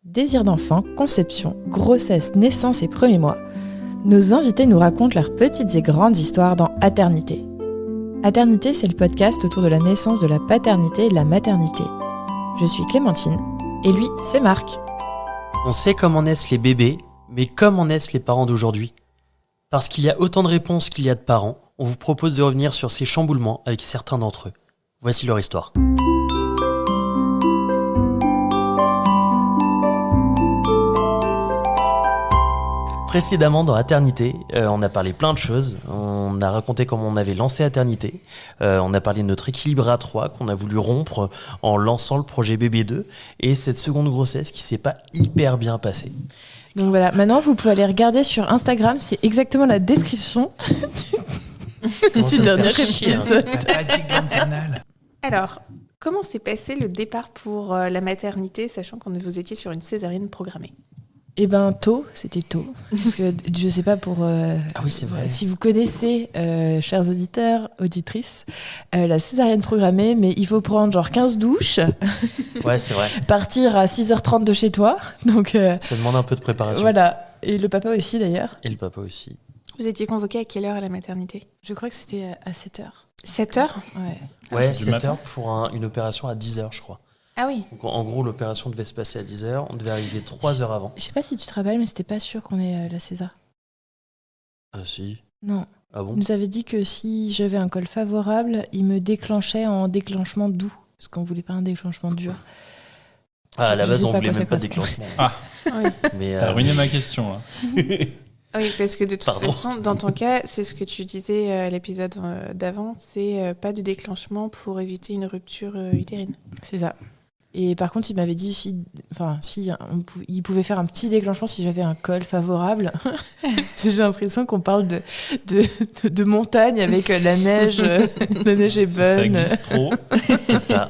Désir d'enfant, conception, grossesse, naissance et premiers mois. Nos invités nous racontent leurs petites et grandes histoires dans Aternité. Aternité, c'est le podcast autour de la naissance, de la paternité et de la maternité. Je suis Clémentine, et lui, c'est Marc. On sait comment naissent les bébés, mais comment naissent les parents d'aujourd'hui ? Parce qu'il y a autant de réponses qu'il y a de parents, on vous propose de revenir sur ces chamboulements avec certains d'entre eux. Voici leur histoire. Précédemment dans Aternité, on a parlé plein de choses. On a raconté comment on avait lancé Aternité. On a parlé de notre équilibre à 3 qu'on a voulu rompre en lançant le projet Bébé 2 et cette seconde grossesse qui s'est pas hyper bien passée. Donc voilà, maintenant vous pouvez aller regarder sur Instagram, c'est exactement la description du dernier épisode. Alors, comment s'est passé le départ pour la maternité, sachant que vous étiez sur une césarienne programmée ? Eh ben c'était tôt, parce que je sais pas pour Ah oui, c'est vrai. Si vous connaissez, chers auditeurs, auditrices, la césarienne programmée, mais il faut prendre genre 15 douches, Ouais, c'est vrai. partir à 6h30 de chez toi, donc Ça demande un peu de préparation. voilà, et le papa aussi d'ailleurs. Et le papa aussi. Vous étiez convoqué à quelle heure à la maternité ? Je crois que c'était à 7h. 7h ? Ouais. Ouais, du 7 matin. heures pour une opération à 10 heures, je crois. Ah oui. Donc, en gros, l'opération devait se passer à 10 heures. On devait arriver 3 heures avant. Je sais pas si tu te rappelles, mais c'était pas sûr qu'on ait la César. Ah si. Non. Ah bon ? Il nous avait dit que si j'avais un col favorable, il me déclenchait en déclenchement doux, parce qu'on voulait pas un déclenchement dur. Ah, à la Je base, sais on pas voulait quoi même ça pas de correspond. déclenchement. Oui. Mais, T'as ruiné ma question là. Oui, parce que de toute Pardon. façon, dans ton cas, c'est ce que tu disais à l'épisode d'avant, c'est pas de déclenchement pour éviter une rupture utérine. C'est ça. Et par contre, il m'avait dit il pouvait faire un petit déclenchement si j'avais un col favorable. J'ai l'impression qu'on parle de montagne avec la neige. La neige est Si ça bonne. glisse trop. c'est ça.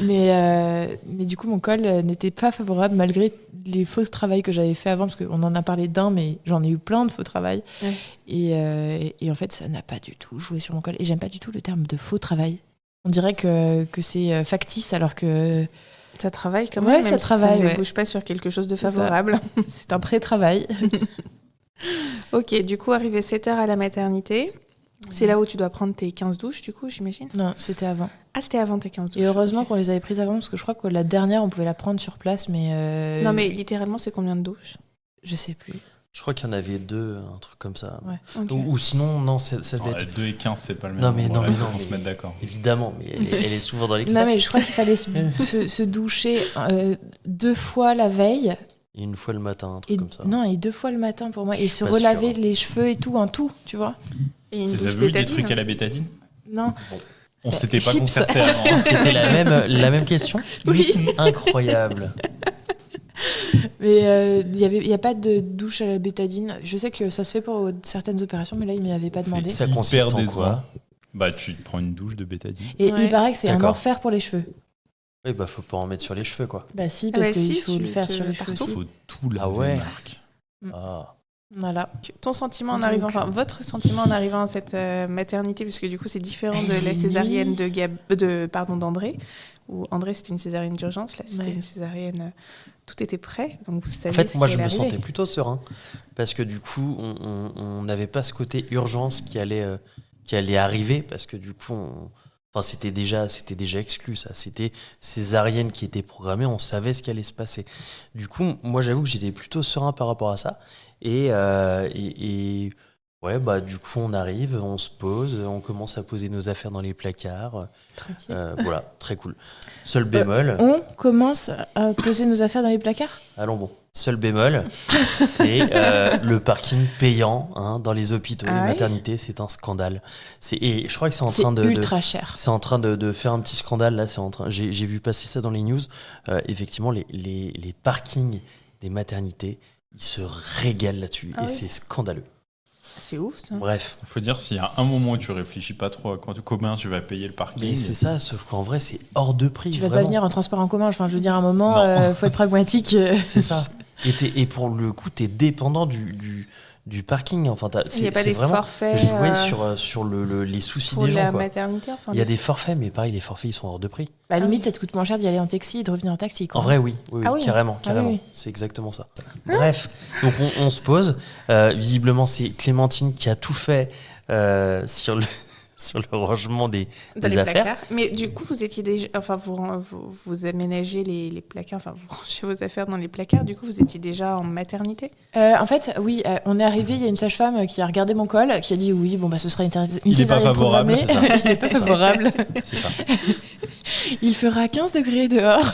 Mais du coup, mon col n'était pas favorable malgré les faux travails que j'avais fait avant, parce qu'on en a parlé d'un, mais j'en ai eu plein de faux travails. Ouais. Et en fait, ça n'a pas du tout joué sur mon col. Et j'aime pas du tout le terme de faux travail. On dirait que c'est factice, alors que Ça travaille quand Ouais, même, ça même travaille, si ça ne ouais. débouche pas sur quelque chose de C'est ça. favorable. c'est un pré-travail. Ok, du coup, arrivé 7h à la maternité, c'est là où tu dois prendre tes 15 douches, du coup, j'imagine ? Non, c'était avant. Ah, c'était avant tes 15 douches. Et heureusement ok. qu'on les avait prises avant, parce que je crois que la dernière, on pouvait la prendre sur place, mais... Non, mais littéralement, c'est combien de douches ? Je sais plus. Je crois qu'il y en avait 2, un truc comme ça. Ouais. Ok. Ou sinon, non, ça devait être... 2 et 15, c'est pas le même. Non, mais nombre, non, mais là, non, faut se mais- mettre d'accord. Évidemment, mais elle est souvent dans l'excès. Non, mais je crois qu'il fallait se doucher 2 fois la veille. Et une fois le matin, un truc Et, comme ça. non, et 2 fois le matin pour moi. Je Et suis se pas relaver sûr. les cheveux et tout, un tout, tu vois. Et une Vous douche avez eu des bétadine. trucs à la bétadine ? Non. On s'était pas chips. concerté avant. C'était la même question ? Oui. Incroyable. Mais il y a pas de douche à la bétadine. Je sais que ça se fait pour certaines opérations, mais là, il ne m'avait pas demandé. Ça hyper consiste en décevant. quoi ? Bah, tu te prends une douche de bétadine. Et Ouais. il paraît que c'est un D'accord. enfer pour les cheveux. Oui, bah faut pas en mettre sur les cheveux, quoi. Bah si, Ah parce bah qu'il si, faut tu le faire te sur les mets cheveux partout. Il aussi. faut tout laver, Ah ouais. Marc. Ah. Voilà. Ton sentiment en Donc, arrivant, enfin votre sentiment en arrivant à cette maternité, puisque du coup c'est différent de la césarienne d'André, où André c'était une césarienne d'urgence, là c'était Ouais. une césarienne, tout était prêt, donc vous En saviez fait, ce moi, qui je me allait arriver. sentais plutôt serein parce que du coup, on n'avait pas ce côté urgence qui allait arriver parce que du coup, enfin, c'était déjà exclu ça. C'était césarienne qui était programmée, on savait ce qui allait se passer. Du coup, moi, j'avoue que j'étais plutôt serein par rapport à ça et ouais, bah du coup, on arrive, on se pose, on commence à poser nos affaires dans les placards. Tranquille. Voilà, très cool. Seul bémol. On commence à poser nos affaires dans les placards. Allons bon. Seul bémol, c'est le parking payant dans les hôpitaux, Ah les ouais maternités, c'est un scandale. Et je crois que c'est en C'est train de ultra cher. c'est en train de faire un petit scandale là. J'ai vu passer ça dans les news. Effectivement, les parkings des maternités, ils se régalent là-dessus Ah et oui. c'est scandaleux. C'est ouf ça. Bref, Il faut dire, s'il y a un moment où tu réfléchis pas trop à combien tu vas payer le parking. mais c'est ça. Sauf qu'en vrai, c'est hors de prix. Tu vas vraiment. pas venir en transport en commun. Enfin, je veux dire, à un moment, Non. faut être pragmatique. C'est ça. Et pour le coup, t'es dépendant du parking. Enfin, Il n'y a pas des vraiment forfaits jouer sur les soucis pour des gens. la Quoi. maternité. Enfin, Il y a des forfaits, mais pareil, les forfaits, ils sont hors de prix. Bah, Ah limite, oui. ça te coûte moins cher d'y aller en taxi et de revenir en taxi. Quoi. En vrai, oui, Ah oui. carrément. Ah oui. C'est exactement ça. Bref, donc on se pose. Visiblement, c'est Clémentine qui a tout fait sur le rangement des dans les affaires. placards. Mais du coup, vous étiez déjà, enfin, vous aménagez les placards, enfin, vous rangez vos affaires dans les placards. Du coup, vous étiez déjà en maternité. En fait, oui, on est arrivé. Il y a une sage-femme qui a regardé mon col, qui a dit oui, bon bah ce sera une Il est pas césarienne favorable, programmée. c'est ça. Il est pas favorable. C'est ça. Il fera 15 degrés dehors.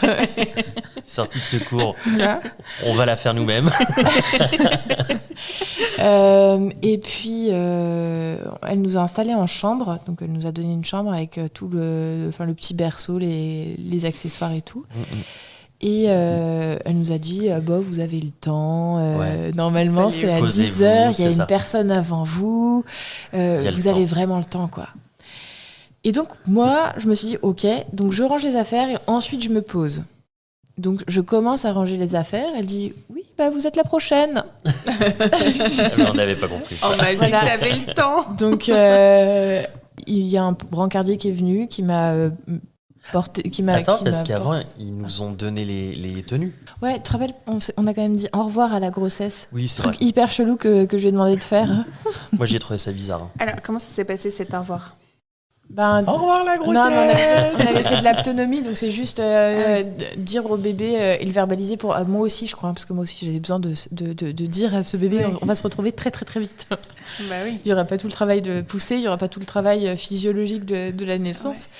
Sortie de secours, Voilà. on va la faire nous-mêmes. Et puis, elle nous a installés en chambre. Donc, elle nous a donné une chambre avec tout le petit berceau, les accessoires et tout. Et elle nous a dit, bah, vous avez le temps. Ouais. Normalement, c'est à Posez-vous, 10h. Il y c'est a ça. une personne avant vous. y a le Vous avez temps. vraiment le temps, quoi. Et donc, moi, je me suis dit, OK, donc je range les affaires et ensuite je me pose. Donc, je commence à ranger les affaires. Elle dit, oui, bah, vous êtes la prochaine. Mais on n'avait pas compris ça. On m'a dit Voilà. que j'avais le temps. Donc, il y a un brancardier qui est venu, qui m'a porté. Attends, qui parce m'a qu'avant, ils nous ont donné les tenues. Ouais, tu te rappelles, on a quand même dit au revoir à la grossesse. Oui, c'est vrai. Truc hyper chelou que je lui ai demandé de faire. Moi, j'ai trouvé ça bizarre. Hein. Alors, comment ça s'est passé cet au revoir? Ben, Au revoir la non, grossesse. on avait fait de l'aptonomie, donc c'est juste dire au bébé et le verbaliser pour moi aussi, je crois, parce que moi aussi j'ai besoin de dire à ce bébé, Oui. on va se retrouver très très très vite. Bah oui. Il n'y aura pas tout le travail de pousser, il n'y aura pas tout le travail physiologique de la naissance.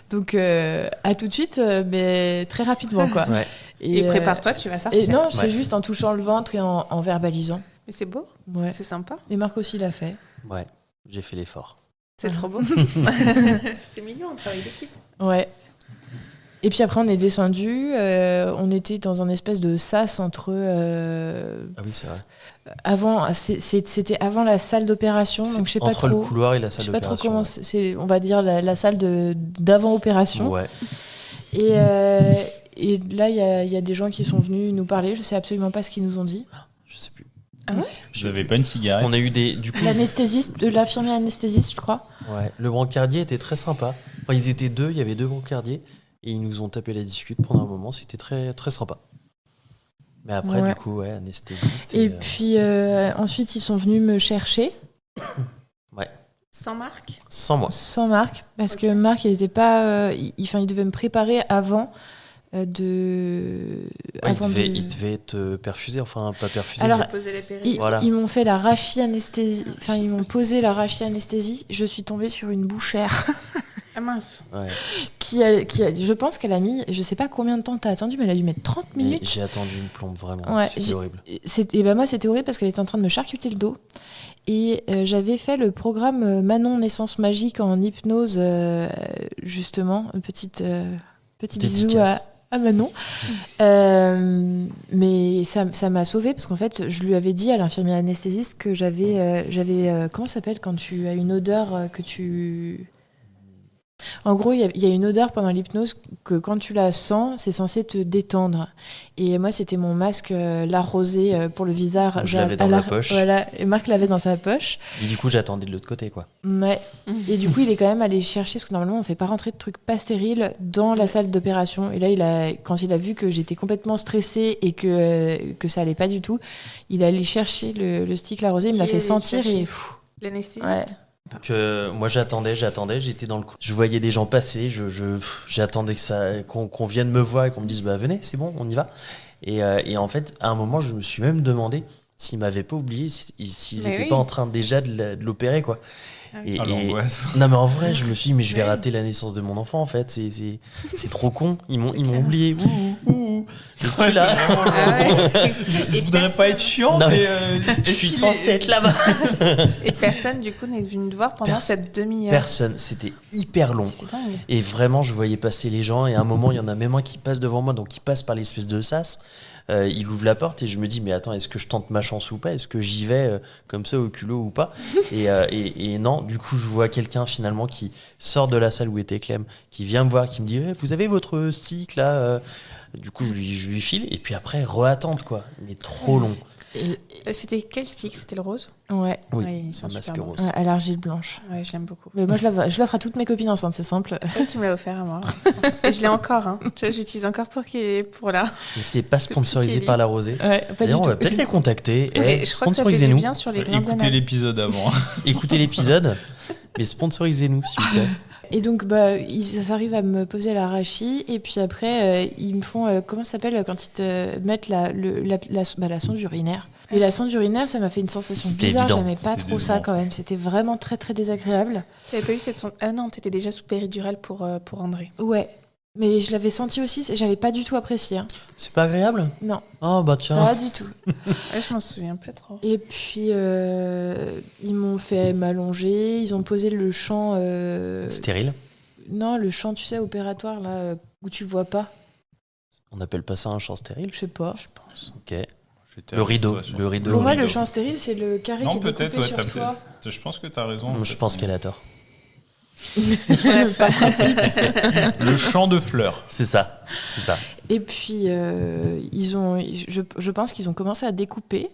Donc à tout de suite, mais très rapidement quoi. Ouais. Et prépare-toi, tu vas sortir. Et non, c'est Ouais. juste en touchant le ventre et en verbalisant. Mais c'est beau, Ouais. c'est sympa, Et Marc aussi l'a fait. Ouais, j'ai fait l'effort. c'est trop beau. C'est mignon, un travail d'équipe. Ouais. Et puis après, on est descendu. On était dans un espèce de sas entre. Ah oui, c'est vrai. C'était avant la salle d'opération, donc je sais pas Entre trop. le couloir et la Je salle sais pas trop d'opération. comment c'est. On va dire la salle d'avant opération. Ouais. Et là, il y a des gens qui sont venus nous parler. Je sais absolument pas ce qu'ils nous ont dit. Je sais plus. Ah ouais? Je n'avais pas une cigarette. On a eu du coup. L'anesthésiste, l'infirmier anesthésiste, je crois. Ouais. Le brancardier était très sympa. Enfin, ils étaient deux, il y avait deux brancardiers et ils nous ont tapé la discute pendant un moment. C'était très très sympa. Mais après, Ouais. du coup, ouais, anesthésiste. Et puis ensuite, ils sont venus me chercher. Sans marque? Sans moi. Sans Marc, parce Ok. que Marc, il était pas. Il devait me préparer avant de. Ouais, avant il devait te perfuser, enfin pas perfuser. Alors, mais- Poser la péri. Ils, Voilà. ils m'ont fait la rachianesthésie. Enfin, ils m'ont posé la rachianesthésie. Je suis tombée sur une bouchère Ah mince. ouais. je pense qu'elle a mis. Je sais pas combien de temps t'as attendu, mais elle a dû mettre 30 Mais minutes. j'ai attendu une plombe vraiment. Ouais, C'était horrible. Et ben moi, c'était horrible parce qu'elle était en train de me charcuter le dos. Et j'avais fait le programme Manon Naissance Magique en hypnose, justement. Un petit bisou Dédicace. à Manon. Mais ça m'a sauvée parce qu'en fait, je lui avais dit à l'infirmière anesthésiste que j'avais comment ça s'appelle quand tu as une odeur que tu... En gros, il y a une odeur pendant l'hypnose que quand tu la sens, c'est censé te détendre. Et moi, c'était mon masque La Rosée pour le visage. Donc, je l'avais dans ma poche. Voilà, et Marc l'avait dans sa poche. Et du coup, j'attendais de l'autre côté, quoi. Ouais. Et du coup, il est quand même allé chercher, parce que normalement, on fait pas rentrer de trucs pas stériles dans la salle d'opération. Et là, quand il a vu que j'étais complètement stressée et que ça allait pas du tout, il est allé chercher le stick La Rosée, il me l'a Qui fait est allé sentir chercher et... L'anesthésiste? Ouais. Donc, moi, j'attendais, j'étais dans le coin. Je voyais des gens passer, j'attendais qu'on vienne me voir et qu'on me dise bah venez, c'est bon, on y va. Et en fait, à un moment, je me suis même demandé s'ils m'avaient pas oublié, s'ils Mais étaient oui. pas en train déjà de l'opérer, quoi. Ah oui. Ah, l'angoisse. Non mais en vrai, je me suis dit mais je vais Oui. rater la naissance de mon enfant en fait, c'est trop con. Ils m'ont oublié. Ouh, je suis Ouais, là. c'est vraiment- Ah ouais. Je Et voudrais pas personne- être chiant, Non, mais Je suis censé être là-bas. Et personne, du coup, n'est venu te voir pendant Personne. cette demi-heure. Personne, c'était hyper long. C'est dingue. Et vraiment, je voyais passer les gens. Et à un moment, il y en a même un qui passe devant moi, donc il passe par l'espèce de sas. Il ouvre la porte et je me dis, mais attends, est-ce que je tente ma chance ou pas? Est-ce que j'y vais comme ça au culot ou pas? Et non, du coup, je vois quelqu'un finalement qui sort de la salle où était Clem, qui vient me voir, qui me dit, vous avez votre stick là? Du coup, je lui file. Et puis après, re-attente, quoi. Mais trop long. C'était quel stick? C'était le rose? Ouais, Oui, Ouais, ils un sont masque super bons. rose. ouais, à l'argile blanche. Ouais, je l'aime beaucoup. Mais moi, je l'offre à toutes mes copines enceintes, c'est simple. Ouais, tu me l'as offert à moi. Et je l'ai encore. Hein. Tu vois, j'utilise encore pour là. Mais c'est pas sponsorisé Kelly. par la rosée. Ouais, pas du D'ailleurs, on tout. va peut-être les contacter. Et je crois que ça fait du Sponsorisez-nous. bien sur les grains Écoutez d'ananas. l'épisode avant. Écoutez l'épisode, mais sponsorisez-nous, s'il vous plaît. Et donc, ils arrivent à me poser l'arachis, et puis après, ils me font, comment ça s'appelle, quand ils te mettent la sonde urinaire. Et la sonde urinaire, ça m'a fait une sensation C'était bizarre, évident. j'aimais pas C'était trop ça décevant. quand même, c'était vraiment très très désagréable. T'avais pas eu cette Ah non, t'étais déjà sous péridurale pour André. Ouais, mais je l'avais senti aussi, j'avais pas du tout apprécié. Hein. C'est pas agréable? Non, Oh, bah tiens. pas du tout. Ouais, je m'en souviens pas trop. Et puis, ils m'ont fait m'allonger, ils ont posé le champ... Stérile? Non, le champ, tu sais, opératoire, là, où tu vois pas. On appelle pas ça un champ stérile? Je sais pas. Je pense. Ok. J'étais Le avec rideau. toi sur- Le rideau. Pour moi, rideau. le champ stérile, c'est le carré Non, qui est peut-être, découpé ouais, sur t'as toi. Je pense que t'as raison. Je pense qu'elle a tort. Le champ de fleurs. C'est ça. C'est ça. Et puis, je pense qu'ils ont commencé à découper,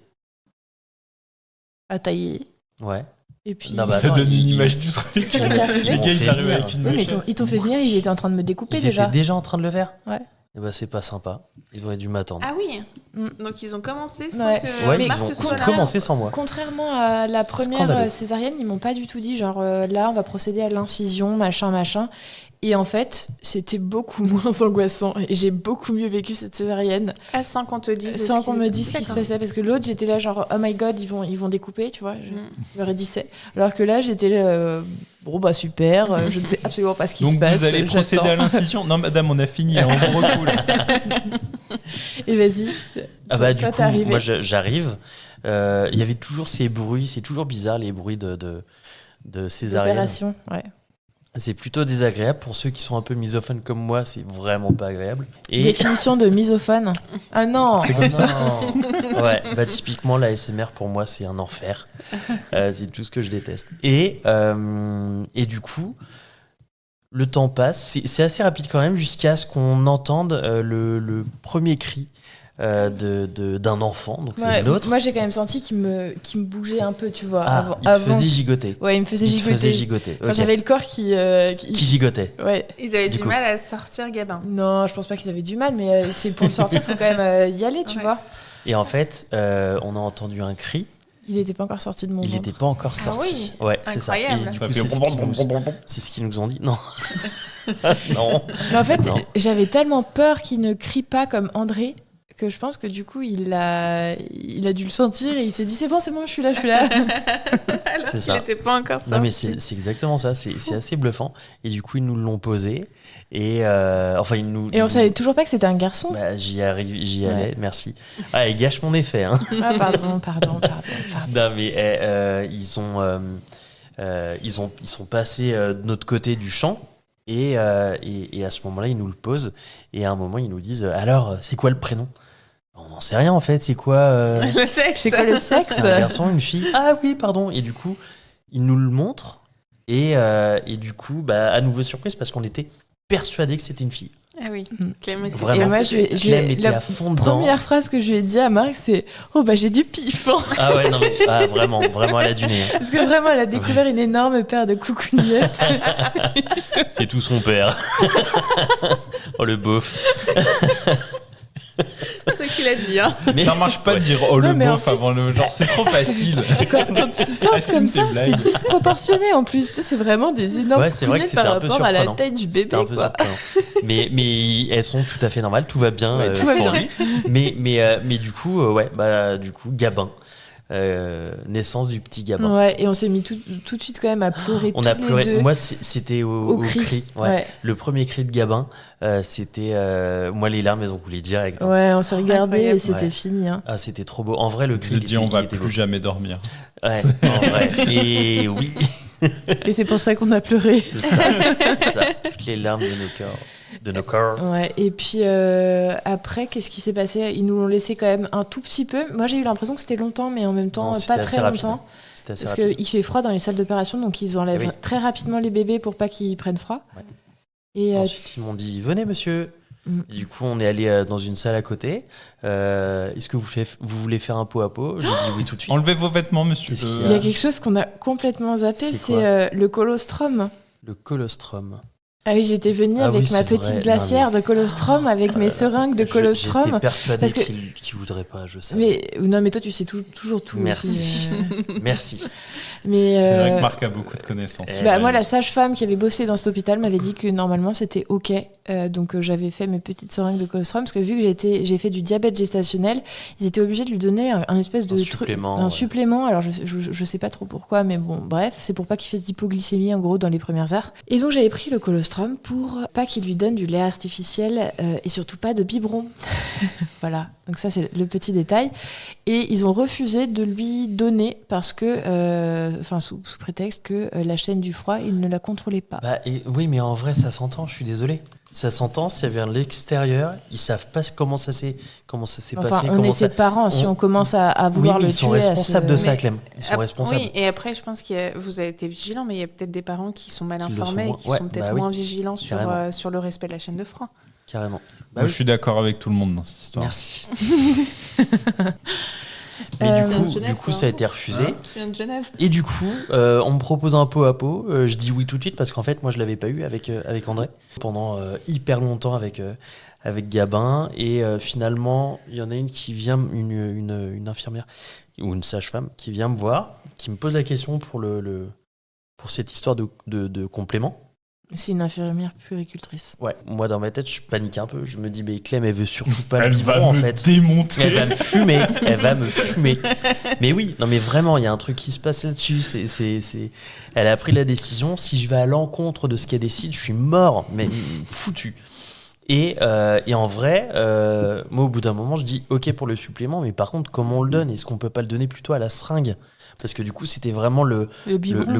à tailler. Ouais. Et puis, Non, bah, Ça attends, donne une il- image du truc. Ils m'ont Les gars, fait ils arrivent venir. avec une oui, mais machette. ils t'ont fait venir, ils étaient en train de me découper Ils déjà. étaient déjà en train de le faire? Ouais. Et bah, c'est pas sympa. Ils auraient dû m'attendre. Ah oui. Mm. Donc ils ont commencé sans Ouais. que Ouais, Marc ils soit ont là. commencé sans moi. Contrairement à la C'est première scandaleux. césarienne, ils m'ont pas du tout dit genre là on va procéder à l'incision, machin. Et en fait, c'était beaucoup moins angoissant. Et j'ai beaucoup mieux vécu cette césarienne Ah, sans qu'on te dise. sans ce qu'on qu'ils- me dise ce qui se D'accord. passait. Parce que l'autre, j'étais là genre oh my god, ils vont découper, tu vois. Je Mm. leur ai dit c'est. Alors que là, j'étais là, bon bah super, je ne sais absolument pas ce qui se Donc passe. vous allez procéder à l'incision. Non, madame, on a fini. On vous recoule. Et vas-y. Ah bah du Toi, coup, t'es arrivé. moi j'arrive. Il y avait toujours ces bruits. C'est toujours bizarre les bruits de césarienne. Opération, ouais. C'est plutôt désagréable pour ceux qui sont un peu misophones comme moi. C'est vraiment pas agréable. Et Définition de misophone. Ah non. c'est comme ça. Ouais, bah typiquement la SMR pour moi c'est un enfer. C'est tout ce que je déteste. Et du coup, le temps passe. C'est assez rapide quand même jusqu'à ce qu'on entende le premier cri d'un enfant. Donc Ouais, c'est l'autre. moi j'ai quand même senti qu'il me bougeait un peu, tu vois. Ah, il te faisait gigoter. Ouais, il me faisait Il te gigoter. faisait gigoter. Enfin, ok. j'avais le corps qui Qui gigotait. Ouais. Ils avaient Du du coup. mal à sortir Gabin. Non, je pense pas qu'ils avaient du mal, mais c'est pour le sortir, faut quand même y aller, tu Ouais. vois. Et en fait, on a entendu un cri. Il était pas encore sorti de mon Il ventre. n'était pas encore Ah sorti. oui, Ouais, c'est ça. Et incroyable. du Ça coup, fait c'est ce qu'ils nous ont dit. Non. Non. Mais en fait, Non. j'avais tellement peur qu'il ne crie pas comme André que je pense que du coup, il a dû le sentir et il s'est dit c'est bon, je suis là. Alors C'est qu'il ça. n'était pas encore sorti. Non, mais c'est exactement ça. C'est assez bluffant. Et du coup, ils nous l'ont posé. Et enfin, ils nous. Et on savait toujours pas que c'était un garçon. Bah, j'y Ouais. allais, merci. Ah, il gâche mon effet. Hein. Ah, pardon. Non, mais ils sont passés de notre côté du champ. Et à ce moment-là, ils nous le posent. Et à un moment, ils nous disent alors, c'est quoi le prénom? On n'en sait rien en fait. C'est quoi Le sexe. C'est quoi le sexe? C'est un garçon, une fille? Ah oui, pardon. Et du coup, ils nous le montrent. Et du coup, bah, à nouveau surprise parce qu'on était persuadés que c'était une fille. Ah oui. Mm. Clem était Vraiment. Et moi, persuadée. Clem était à fond dedans. première phrase que je lui ai dit à Marc, c'est oh bah j'ai du pif. Hein. Ah ouais, non mais vraiment, elle a du nez. Hein. Parce que vraiment, elle a découvert une énorme paire de coucougnettes. C'est tout son père. Oh le beauf. C'est toi qui l'as dit. Hein. Mais Ça marche pas de dire oh Non, le mais en beauf plus- avant le genre, c'est trop facile. Quand tu sortes Assume comme tes ça, c'est blagues. disproportionné en plus. Tu sais, c'est vraiment des énormes Ouais, c'est vrai que coucougnettes c'était par un peu rapport à la surprenant. taille du C'était bébé. un peu Quoi. surprenant. Mais elles sont tout à fait normales, tout va bien Ouais, tout va pour bien. lui. Mais du coup, du coup, Gabin. Naissance du petit Gabin. Ouais, et on s'est mis tout de suite quand même à pleurer On tous a les pleuré. deux. Moi, c'était au cri. Ouais. Ouais. Le premier cri de Gabin, c'était. Moi, les larmes, elles ont coulé direct. Hein. Ouais, on s'est regardé et Incroyable. c'était Ouais. fini. Hein. Ah, c'était trop beau. En vrai, le cri. J'ai dit on va il était plus beau. jamais dormir. Ouais, en vrai. Et oui, Et c'est pour ça qu'on a pleuré. c'est ça. C'est ça. Toutes les larmes de nos corps. De nos corps. Ouais, et puis après, qu'est-ce qui s'est passé? Ils nous l'ont laissé quand même un tout petit peu. Moi, j'ai eu l'impression que c'était longtemps, mais en même temps, Non, pas c'était très assez rapide. longtemps. C'était assez Parce rapide. qu'il fait froid dans les salles d'opération, donc ils enlèvent Oui. très rapidement les bébés pour pas qu'ils prennent froid. Ouais. Et Ensuite, ils m'ont dit venez, monsieur. Et du coup, on est allé dans une salle à côté. Est-ce que vous voulez faire un pot à pot ? J'ai dit oui tout de suite. Enlevez vos vêtements, monsieur. Qu'est-ce qu'il y Il y a quelque chose qu'on a complètement zappé, C'est quoi c'est le colostrum. Le colostrum. Ah oui, j'étais venue Ah avec oui, ma c'est petite vrai. glacière de colostrum avec mes seringues de colostrum. J'étais persuadé parce que- qu'il voudrait pas, je savais. Mais toi, tu sais toujours tout. Merci. Aussi, Merci. mais C'est vrai que Marc a beaucoup de connaissances. moi, la sage-femme qui avait bossé dans cet hôpital m'avait dit que normalement c'était ok. Donc j'avais fait mes petites seringues de colostrum parce que vu que j'ai fait du diabète gestationnel, ils étaient obligés de lui donner un espèce de supplément. Alors je sais pas trop pourquoi, mais bon, bref, c'est pour pas qu'il fasse d'hypoglycémie en gros dans les premières heures. Et donc j'avais pris le colostrum pour pas qu'il lui donne du lait artificiel et surtout pas de biberon. Voilà, donc ça c'est le petit détail. Et ils ont refusé de lui donner parce que, sous prétexte que la chaîne du froid, ils ne la contrôlaient pas. Oui, mais en vrai, ça s'entend, je suis désolé. Ça s'entend, s'il y avait un de l'extérieur, ils savent pas comment ça s'est passé. On est ses parents, si on commence à vouloir le tuer. Ils sont responsables de ça, Clem. Ils sont responsables. Oui, et après, je pense que vous avez été vigilants, mais il y a peut-être des parents qui sont mal informés et qui sont peut-être moins vigilants sur le respect de la chaîne de froid. Carrément. Moi, je suis d'accord avec tout le monde dans cette histoire. Merci. Mais du coup, ça a été refusé. Tu viens de Genève. Et du coup, on me propose un pot à pot. Je dis oui tout de suite parce qu'en fait, moi, je l'avais pas eu avec André pendant hyper longtemps avec Gabin. Et finalement, il y en a une qui vient, une infirmière ou une sage-femme qui vient me voir, qui me pose la question pour cette histoire de complément. C'est une infirmière puéricultrice. Ouais, moi dans ma tête, je panique un peu. Je me dis, mais Clem, elle veut surtout pas Elle le va biberon en me fait. démonter. Elle va me fumer. Mais oui, non mais vraiment, il y a un truc qui se passe là-dessus. Elle a pris la décision. Si je vais à l'encontre de ce qu'elle décide, je suis mort, mais foutu. Et en vrai, moi au bout d'un moment, je dis ok pour le supplément, mais par contre, comment on le donne ? Est-ce qu'on peut pas le donner plutôt à la seringue ? Parce que du coup, c'était vraiment le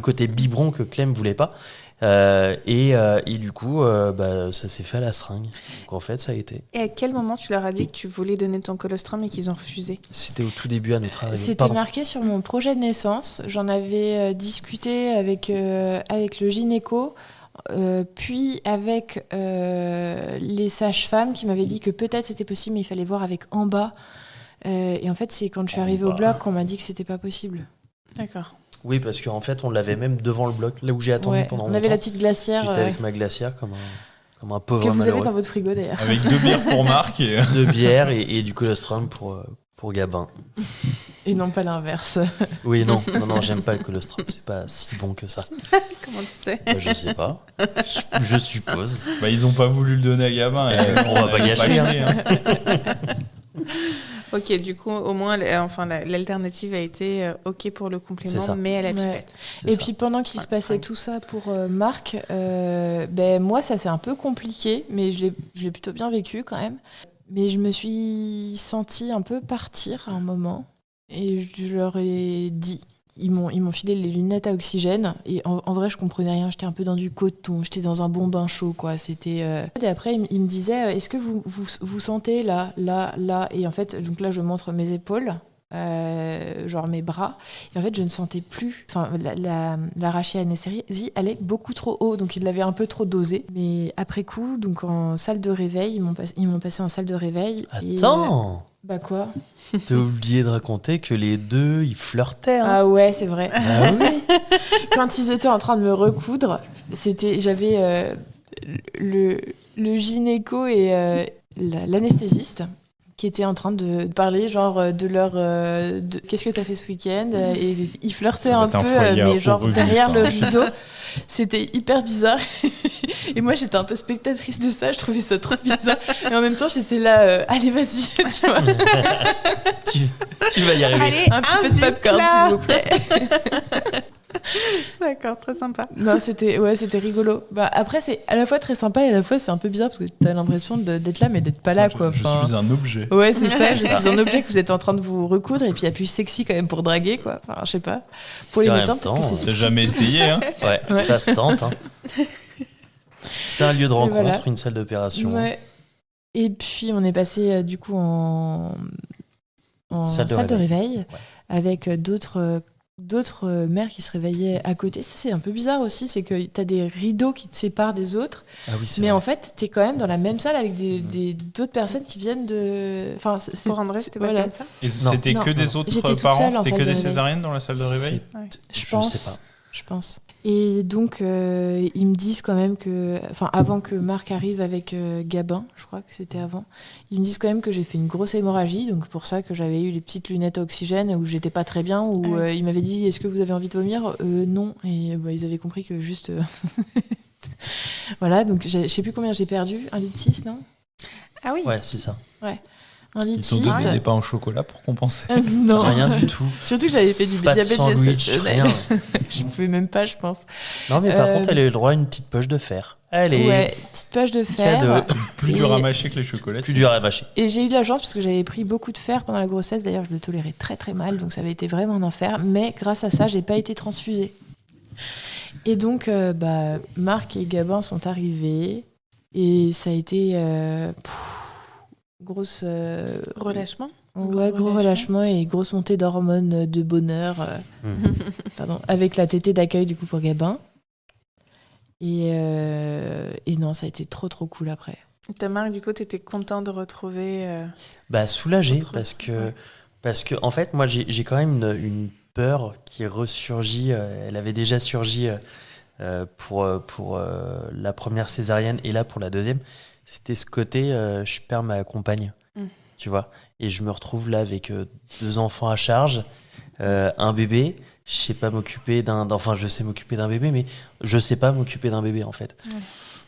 côté biberon que Clem voulait pas. Et du coup, ça s'est fait à la seringue. Donc en fait, ça a été. Et à quel moment tu leur as dit que tu voulais donner ton colostrum et qu'ils ont refusé ? C'était au tout début à notre arrivée. C'était marqué sur mon projet de naissance. J'en avais discuté avec le gynéco, puis avec les sages-femmes qui m'avaient dit que peut-être c'était possible, mais il fallait voir avec en bas. Et en fait, c'est quand je suis arrivée au bloc qu'on m'a dit que c'était pas possible. D'accord. Oui, parce qu'en fait, on l'avait même devant le bloc, là où j'ai attendu pendant longtemps. On avait la petite glacière. J'étais avec ma glacière comme un pauvre que vous malheureux. avez dans votre frigo d'ailleurs. Avec 2 bières pour Marc. Et... 2 bières et du colostrum pour Gabin. Et non pas l'inverse. Oui, non, j'aime pas le colostrum. C'est pas si bon que ça. Comment tu sais ? Je sais pas. Je suppose. Ils ont pas voulu le donner à Gabin. On va pas gâcher. Ok, du coup, au moins, l'alternative a été ok pour le complément, mais à la pipette. Et puis pendant qu'il se passait tout ça pour Marc, moi ça s'est un peu compliqué, mais je l'ai plutôt bien vécu quand même. Mais je me suis sentie un peu partir à un moment, et je leur ai dit. Ils m'ont filé les lunettes à oxygène et en vrai je comprenais rien, j'étais un peu dans du coton, j'étais dans un bon bain chaud quoi. C'était et après ils me disaient est-ce que vous sentez là et en fait donc là je montre mes épaules, genre mes bras, et en fait je ne sentais plus, enfin la rachis-anesthésie allait beaucoup trop haut, donc ils l'avaient un peu trop dosé. Mais après coup, donc en salle de réveil, ils m'ont passé en salle de réveil. Attends. Bah quoi ? T'as oublié de raconter que les deux, ils flirtaient. Hein. Ah ouais, c'est vrai. Ah oui. Quand ils étaient en train de me recoudre, j'avais le gynéco et l'anesthésiste qui étaient en train de parler genre de leur qu'est-ce que t'as fait ce week-end, et ils flirtaient un peu, mais genre derrière le rideau. C'était hyper bizarre. Et moi, j'étais un peu spectatrice de ça. Je trouvais ça trop bizarre. Et en même temps, j'étais là, allez, vas-y, tu vois. tu vas y arriver. Allez, un petit peu de popcorn, s'il vous plaît. D'accord, très sympa. Non, c'était rigolo. Après, c'est à la fois très sympa et à la fois c'est un peu bizarre parce que t'as l'impression d'être là mais d'être pas là, quoi. Je suis un objet. Ouais, c'est ça. Je suis un objet que vous êtes en train de vous recoudre, et puis il y a plus sexy quand même pour draguer, quoi. Enfin, je sais pas. Pour les médecins, peut-être que c'est sexy. T'as jamais essayé, hein ? Ouais, ça se tente. Hein. C'est un lieu de rencontre, voilà. Une salle d'opération. Ouais. Et puis on est passé du coup en salle de réveil. Ouais. Avec d'autres d'autres mères qui se réveillaient à côté. Ça, c'est un peu bizarre aussi, c'est que t'as des rideaux qui te séparent des autres, Ah oui, c'est mais vrai. en fait, t'es quand même dans la même salle avec d'autres personnes qui viennent de... Enfin, Pour André, c'était pas voilà. comme ça. Et Non. c'était Non. que des J'étais autres toute parents, seule en c'était salle que de des réveil. césariennes dans la salle de réveil. Je Je pense. sais pas. Je pense. Et donc, ils me disent quand même que... Enfin, avant que Marc arrive avec Gabin, je crois que c'était avant, ils me disent quand même que j'ai fait une grosse hémorragie, donc pour ça que j'avais eu les petites lunettes à oxygène, où j'étais pas très bien, où Ah oui. ils m'avaient dit « Est-ce que vous avez envie de vomir ?» Non. Et ils avaient compris que juste... Voilà, donc je sais plus combien j'ai perdu. 1,6 litre, non Ah oui. Ouais, c'est ça. 1,6 Ils litre. t'ont donné des pains au chocolat pour compenser. Non. Rien du tout. Surtout que j'avais fait du Pas de diabète sandwich, gestationnel. rien. Je pouvais même pas, je pense. Non, mais par Euh, contre, elle a eu le droit à une petite poche de fer. Allez, Ouais, petite poche de fer. cadeau. Plus dur Et- à mâcher que les chocolats. Plus dur à vacher. Et j'ai eu de la chance parce que j'avais pris beaucoup de fer pendant la grossesse. D'ailleurs, je le tolérais très très mal, donc ça avait été vraiment un enfer. Mais grâce à ça, j'ai pas été transfusée. Et donc, Marc et Gabin sont arrivés et ça a été grosse, Relâchement. ouais, gros relâchement et grosse montée d'hormones de bonheur. Pardon, avec la tétée d'accueil du coup pour Gabin. Et non, ça a été trop trop cool après. Ta Marc, du coup, t'étais content de retrouver. Bah, soulagé, Autre- ouais. parce que en fait, moi, j'ai quand même une peur qui ressurgit. Elle avait déjà surgi pour la première césarienne et là pour la deuxième. C'était ce côté, je perds ma compagne, tu vois. Et je me retrouve là avec 2 enfants à charge, un bébé. Je sais pas m'occuper enfin, je sais m'occuper d'un bébé, mais je sais pas m'occuper d'un bébé en fait.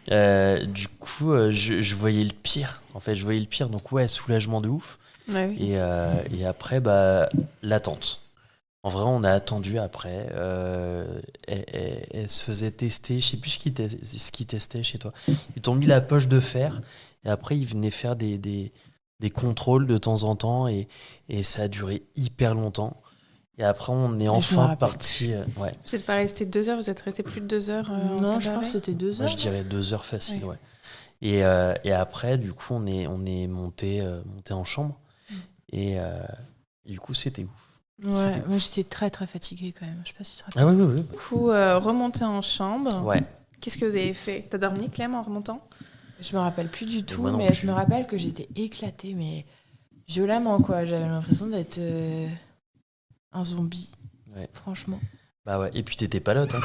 Du coup, je voyais le pire. En fait, je voyais le pire. Donc ouais, soulagement de ouf. Ouais, oui. Et après, l'attente. En vrai, on a attendu après. Elle se faisait tester. Je sais plus ce qu'ils testaient chez toi. Ils t'ont mis la poche de fer. Et après, ils venaient faire des contrôles de temps en temps. Et ça a duré hyper longtemps. Et après, on est me enfin rappelle parti. Ouais. Vous n'êtes pas resté 2 heures, vous êtes resté plus de 2 heures en Non, salle je pense d'arrêt que c'était 2 Moi, heures. je dirais 2 heures facile. Ouais. Ouais. Et après, du coup, on est monté en chambre. Et du coup, c'était ouf. Ouais, C'était moi j'étais très très fatiguée quand même. Je sais pas si tu te rappelles. Ah oui, oui, oui. Du coup, remonter en chambre. Ouais. Qu'est-ce que vous avez fait? T'as dormi, Clem, en remontant? Je me rappelle plus du tout, moi non mais plus. je me rappelle que j'étais éclatée, mais violemment quoi. J'avais l'impression d'être un zombie. Ouais. Franchement. Bah ouais. Et puis, t'étais pas là, hein.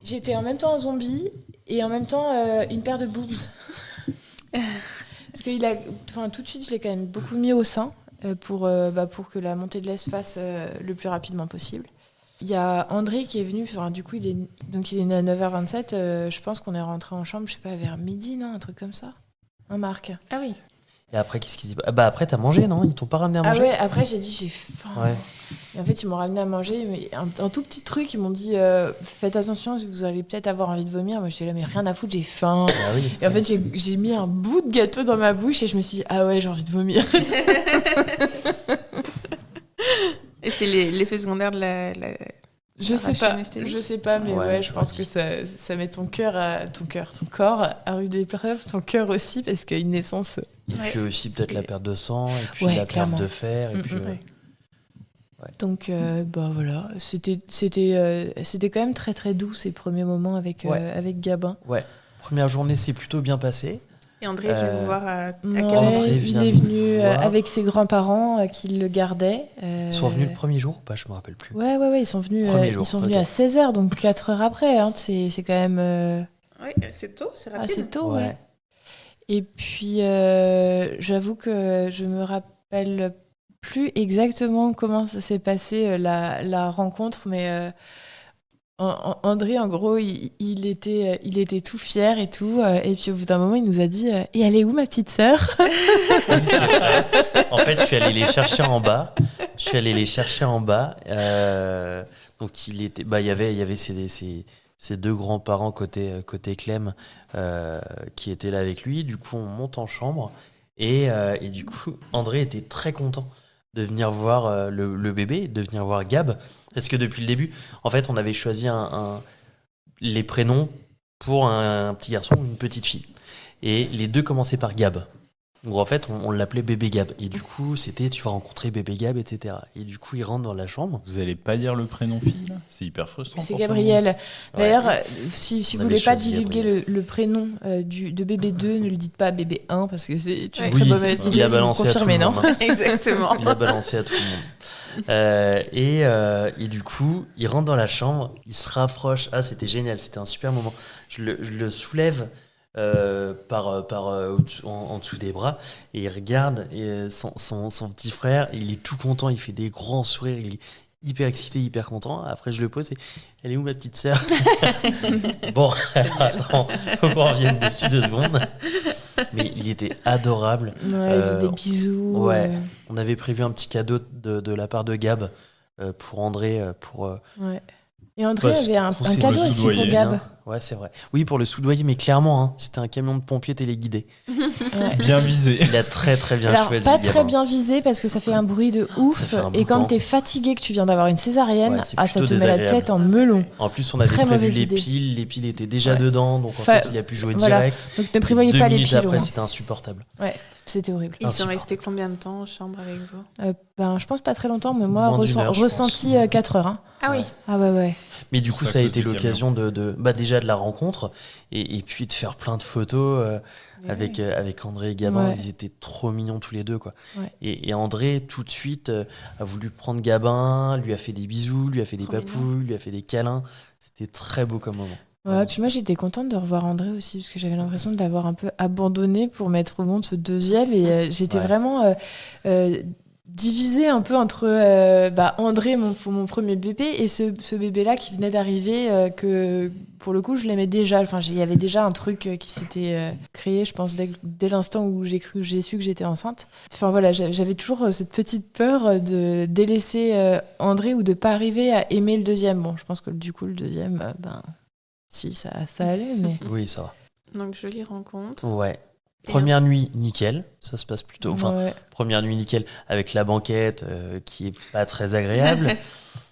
J'étais en même temps un zombie et en même temps une paire de boobs. Parce que tout de suite, je l'ai quand même beaucoup mis au sein pour que la montée de lait se fasse le plus rapidement possible. Il y a André qui est venu, du coup il est né à 9h27, je pense qu'on est rentré en chambre, je sais pas, vers midi, non, un truc comme ça. Un Marc. Ah oui. Et après, qu'est-ce qu'ils disent? Bah après, t'as mangé, non? Ils t'ont pas ramené à Ah manger? ouais, après j'ai dit j'ai faim. Ouais. Et en fait, ils m'ont ramené à manger, mais un tout petit truc, ils m'ont dit faites attention, vous allez peut-être avoir envie de vomir. Moi j'étais là, mais rien à foutre, j'ai faim. Ah oui. Et en fait, j'ai mis un bout de gâteau dans ma bouche et je me suis dit ah ouais, j'ai envie de vomir. Et c'est l'effet secondaire de la Je sais arracher pas, l'anesthésie. je sais pas, mais Ouais, ouais, je pense que ça met ton corps à rude épreuve, ton cœur aussi, parce qu'une naissance. Et Ouais. puis aussi, peut-être la perte de sang, et puis Ouais, la perte clairement. de fer, et puis. Ouais. Donc, voilà, c'était quand même très très doux ces premiers moments avec Gabin. Ouais. Première journée s'est plutôt bien passée. Et André est venu vous voir à quelle Ouais, heure? André il vient est nous venu voir. avec ses grands-parents qui le gardaient. Ils sont venus le premier jour ou pas? Je me rappelle plus. Ouais, ils sont venus, Premier jour, ils sont venus ok. à 16h, donc 4 heures après. Hein, c'est quand même Oui, c'est tôt, c'est rapide. assez tôt, Ouais. ouais. Et puis, j'avoue que je me rappelle plus exactement comment ça s'est passé, la rencontre, mais André, en gros, il était tout fier et tout. Et puis, au bout d'un moment, il nous a dit et elle est où, ma petite sœur? Oui, c'est vrai. En fait, je suis allé les chercher en bas. Donc, il y avait ses 2 grands-parents côté Clem qui étaient là avec lui. Du coup, on monte en chambre. Et du coup, André était très content de venir voir le bébé, de venir voir Gab. Parce que depuis le début, en fait, on avait choisi les prénoms pour un petit garçon ou une petite fille. Et les 2 commençaient par Gab. où en fait on l'appelait bébé Gab. Et du coup, c'était tu vas rencontrer bébé Gab, etc. Et du coup, il rentre dans la chambre. Vous allez pas dire le prénom fille là? C'est hyper frustrant. C'est pour tout le Gabriel. D'ailleurs, si On vous avait voulez pas choisi divulguer le prénom de bébé 2, ne le dites pas bébé 1 parce que c'est une Oui. très mauvaise idée. Il a vous balancé à tout confirmez, le non monde. Hein. Exactement. Il a balancé à tout le monde. Et du coup, il rentre dans la chambre, il se rapproche. Ah, c'était génial, c'était un super moment. Je le soulève en dessous des bras et il regarde son petit frère. Il est tout content, il fait des grands sourires, il est hyper excité, hyper content. Après, je le pose et elle est où ma petite sœur? Bon, attends, faut qu'on revienne dessus 2 secondes. Mais il était adorable. Ouais, il faisait des bisous. Ouais. On avait prévu un petit cadeau de la part de Gab pour André. Ouais. Et André Parce avait un qu'on s'est cadeau aussi pour soudoyé. Gab. Ouais, c'est vrai. Oui, pour le soudoyer, mais clairement, hein, c'était un camion de pompiers téléguidé. Ouais. Bien visé. Il a très très bien Alors, choisi. pas le très gamin. bien visé parce que ça fait un bruit de ouf. Ça fait un Et quand boucan. t'es fatigué, que tu viens d'avoir une césarienne, Ouais, c'est ça plutôt te met la désagréable. tête en melon. En plus, on avait Très prévu mauvaise les idée. piles. Les piles étaient déjà Ouais. dedans, donc en fait, il a pu jouer Voilà. direct. Donc ne prévoyez 2 pas les minutes piles. après, au moins. c'était insupportable. Ouais, c'était horrible. Ils sont Insupportable. restés combien de temps en chambre avec vous? Ben, je pense pas très longtemps, mais moi, Moins d'une heure, je ressenti 4 heures. Hein. Ah oui. Ah ouais. Mais du Tout coup, ça à ça a cause été du l'occasion déjà de la rencontre et puis de faire plein de photos avec André et Gabin. Ouais. Ils étaient trop mignons tous les deux, quoi. Ouais. Et André, tout de suite, a voulu prendre Gabin, lui a fait des bisous, lui a fait des Trop papouilles, lui a fait des câlins. C'était très beau comme moment. Ouais, puis moi j'étais contente de revoir André aussi parce que j'avais l'impression de l'avoir un peu abandonné pour mettre au monde ce deuxième et j'étais Ouais. vraiment divisée un peu entre André, mon premier bébé, et ce bébé-là qui venait d'arriver, que pour le coup je l'aimais déjà. Enfin, il y avait déjà un truc qui s'était créé, je pense, dès l'instant où j'ai su que j'étais enceinte. Enfin voilà, j'avais toujours cette petite peur de délaisser André ou de pas arriver à aimer le deuxième. Bon, je pense que du coup le deuxième, si, ça allait, mais... Oui, ça va. Donc, jolie rencontre. Ouais. Première nuit, nickel. Ça se passe plutôt. Enfin, Ouais. première nuit, nickel. Avec la banquette qui est pas très agréable.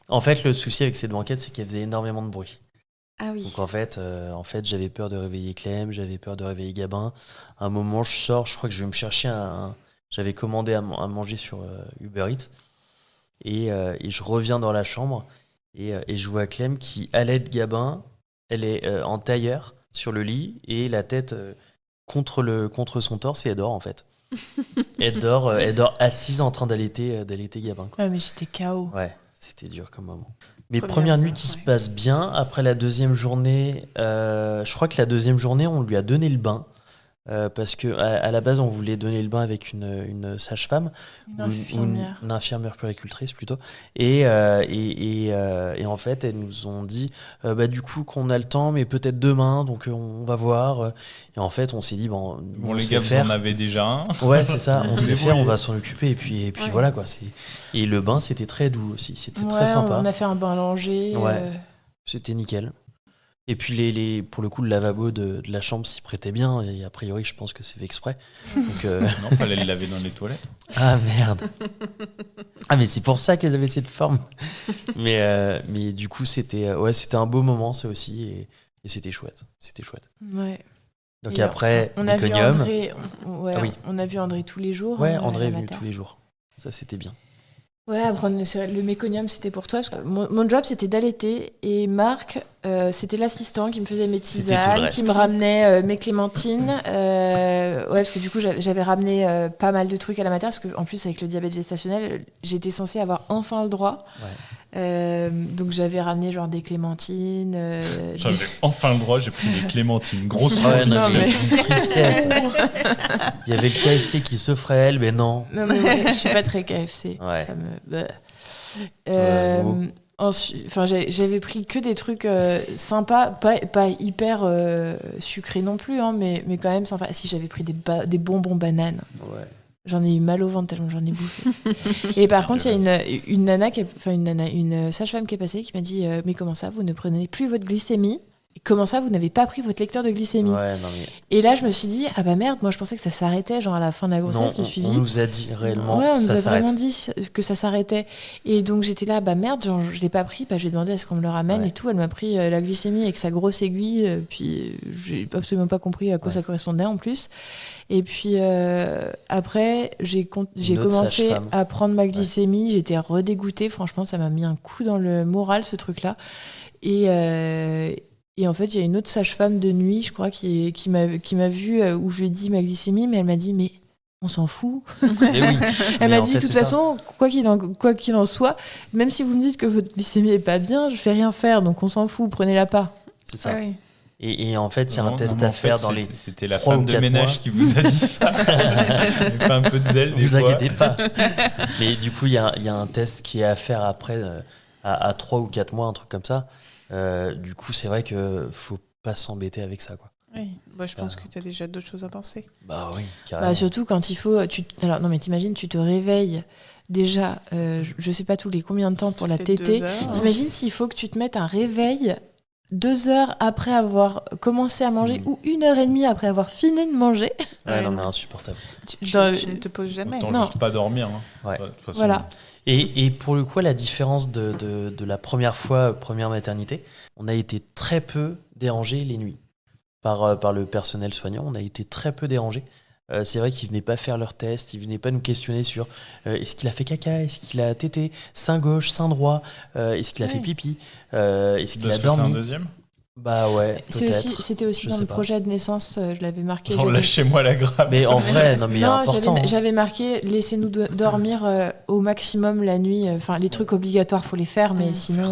En fait, le souci avec cette banquette, c'est qu'elle faisait énormément de bruit. Ah oui. Donc en fait, j'avais peur de réveiller Clem, j'avais peur de réveiller Gabin. À un moment, je sors, je crois que je vais me chercher j'avais commandé à manger sur Uber Eats. Et je reviens dans la chambre et je vois Clem qui allaite Gabin. Elle est en tailleur sur le lit et la tête contre son torse et elle dort en fait. Elle dort assise en train d'allaiter Gabin, quoi. Ouais, mais j'étais KO. Ouais, c'était dur comme moment. Mais Première première nuit fois, qui se ouais. passe bien. Après la deuxième journée, je crois que la deuxième journée, on lui a donné le bain. Parce que à la base, on voulait donner le bain avec une sage-femme, Une infirmière. une infirmière puéricultrice plutôt. Et en fait, elles nous ont dit, du coup, qu'on a le temps, mais peut-être demain, donc on va voir. Et en fait, on s'est dit, Bon, on les sait gars, vous faire. en avez déjà un. Ouais, c'est ça. On sait faire, on débrouillez. va s'en occuper. Et puis Ouais. voilà, quoi. Et le bain, c'était très doux aussi. C'était très Ouais, sympa. on a fait un bain langé. Ouais. C'était nickel. Et puis pour le coup, le lavabo de la chambre s'y prêtait bien. Et a priori, je pense que c'est fait exprès. Donc, Non, fallait le laver dans les toilettes. ah merde. Ah mais c'est pour ça qu'elles avaient cette forme. Mais du coup, c'était un beau moment ça aussi. Et c'était chouette. C'était chouette. Ouais. Donc Et après, on a vu Myconium. André. Ouais, Ah oui. on a vu André tous les jours. Ouais, hein, André à est la venu mater. tous les jours. Ça, c'était bien. Ouais, apprendre le méconium, c'était pour toi. Parce que mon job, c'était d'allaiter. Et Marc, c'était l'assistant qui me faisait mes C'était tout le tisanes, reste. qui me ramenait mes clémentines. Ouais, parce que du coup, j'avais ramené pas mal de trucs à la mater. Parce qu'en plus, avec le diabète gestationnel, j'étais censée avoir enfin le droit. Donc j'avais ramené genre des clémentines. J'avais enfin le droit, j'ai pris des clémentines. Grosse Ouais, non, Non, mais mais- une tristesse. Il y avait le KFC qui s'offrait à elle, mais non. Non, mais ouais, je suis pas très KFC. Ouais. Ça me... bon. Ensuite, j'avais pris que des trucs sympas, pas hyper sucrés non plus, hein, mais quand même sympa. Si, j'avais pris des bonbons bananes. Ouais. J'en ai eu mal au ventre tellement j'en ai bouffé. Et par contre, il y a une nana, une sage-femme qui est passée qui m'a dit mais comment ça, vous ne prenez plus votre glycémie? Comment ça, vous n'avez pas pris votre lecteur de glycémie ? Ouais, non mais Et là, je me suis dit, ah bah merde, moi je pensais que ça s'arrêtait, genre à la fin de la grossesse, le suivi. on nous a dit réellement Ouais, on ça nous a s'arrête. vraiment dit que ça s'arrêtait. Et donc j'étais là, bah merde, genre, je l'ai pas pris, bah, j'ai demandé à ce qu'on me le ramène Ouais. et tout. Elle m'a pris la glycémie avec sa grosse aiguille, puis j'ai absolument pas compris à quoi Ouais. ça correspondait en plus. Et puis après, j'ai Une autre commencé sage-femme. à prendre ma glycémie, j'étais redégoûtée, franchement, ça m'a mis un coup dans le moral ce truc-là. Et en fait, il y a une autre sage-femme de nuit, je crois, qui m'a vue où je lui ai dit ma glycémie, mais elle m'a dit, mais on s'en fout. Mais oui, Elle mais m'a en dit, fait, de toute c'est ça. façon, quoi qu'il en soit, même si vous me dites que votre glycémie est pas bien, je fais rien faire, donc on s'en fout, prenez-la pas. C'est ça. Ah oui. Et en fait, il y a un Non, test non, à en faire fait, dans les. C'était la 3 ou femme de 4 ménage mois. qui vous a dit ça. Elle fait un peu de zèle des Vous fois. inquiétez pas. Mais du coup, il y a un test qui est à faire après, à 3 ou 4 mois, un truc comme ça. Du coup, c'est vrai que faut pas s'embêter avec ça, quoi. Oui. Moi, je pense que tu as déjà d'autres choses à penser. Bah oui, carrément. Bah, surtout quand il faut. Alors, non, mais t'imagines, tu te réveilles déjà, je sais pas tous les combien de temps pour Ça la fait tétée. 2 heures. T'imagines s'il faut que tu te mettes un réveil 2 heures après avoir commencé à manger ou 1h30 après avoir fini de manger. Ouais, non, mais insupportable. Tu Dans- ne te poses jamais. Autant Non. juste pas dormir. Hein. Ouais. De toute façon. Voilà. Et pour le coup, la différence de la première fois, première maternité, on a été très peu dérangés les nuits par le personnel soignant. On a été très peu dérangés. C'est vrai qu'ils venaient pas faire leurs tests, ils venaient pas nous questionner sur est-ce qu'il a fait caca, est-ce qu'il a tété, sein gauche, sein droit, est-ce qu'il a Ouais. fait pipi, est-ce qu'il Parce a que c'est un dormi. deuxième. Bah ouais, peut-être. C'était aussi je dans sais le pas. projet de naissance, je l'avais marqué. Genre, j'avais- lâchez-moi la grappe. Mais en vrai, non mais Non, important. j'avais marqué laissez-nous dormir au maximum la nuit. Enfin, les trucs obligatoires, faut les faire, mais sinon.